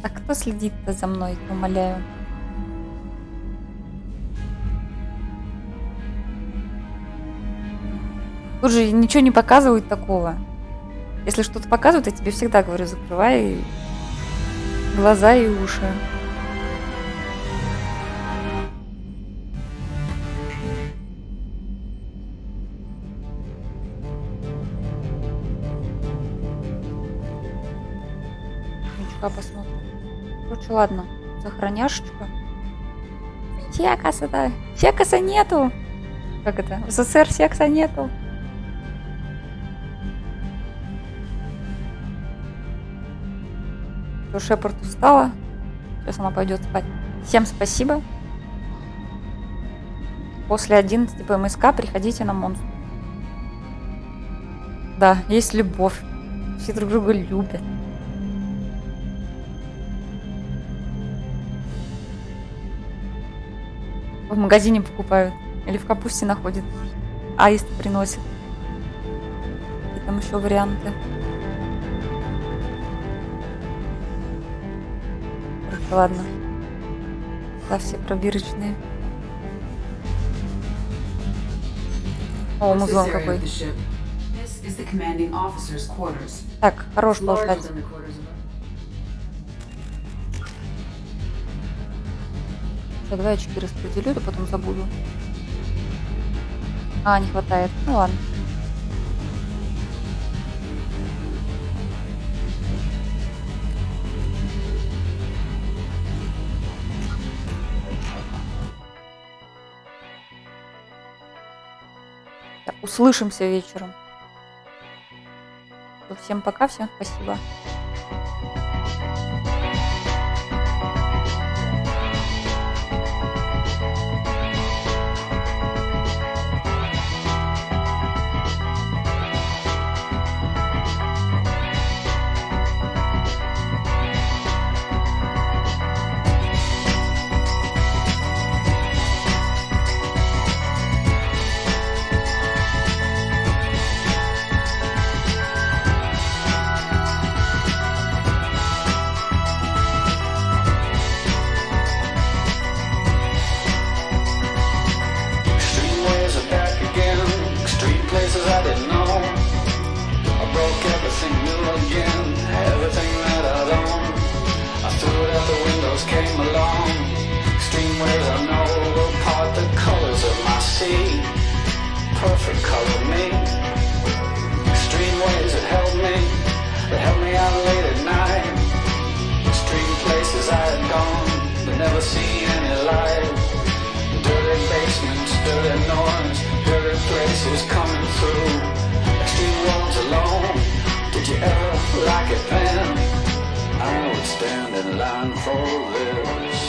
A: А кто следит-то за мной, умоляю? Тут же ничего не показывают такого. Если что-то показывают, я тебе всегда говорю, закрывай глаза и уши. Ничего, посмотрим. Короче, ладно. Сохраняшечка. Секса-то. Секса нету. Как это? В СССР секса нету. Шепард устала. Сейчас она пойдет спать. Всем спасибо. После 11 по МСК приходите на монстр. Да, есть любовь. Все друг друга любят. В магазине покупают. Или в капусте находят. Аист приносит. И там еще варианты. Ладно. Да, все пробирочные. О, музон какой. Так, хорош болтать. Так, давай очки распределю, а потом забуду. А, не хватает. Ну ладно. Услышимся вечером. Всем пока, всем спасибо.
Q: I see. Perfect color me. Extreme ways that help me out late at night. Extreme places I had gone, but never seen any light. Dirty basements, dirty noise, dirty places coming through. Extreme roads alone, did you ever like it then? I would stand in line for this.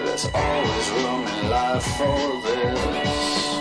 Q: There's always room in life for this.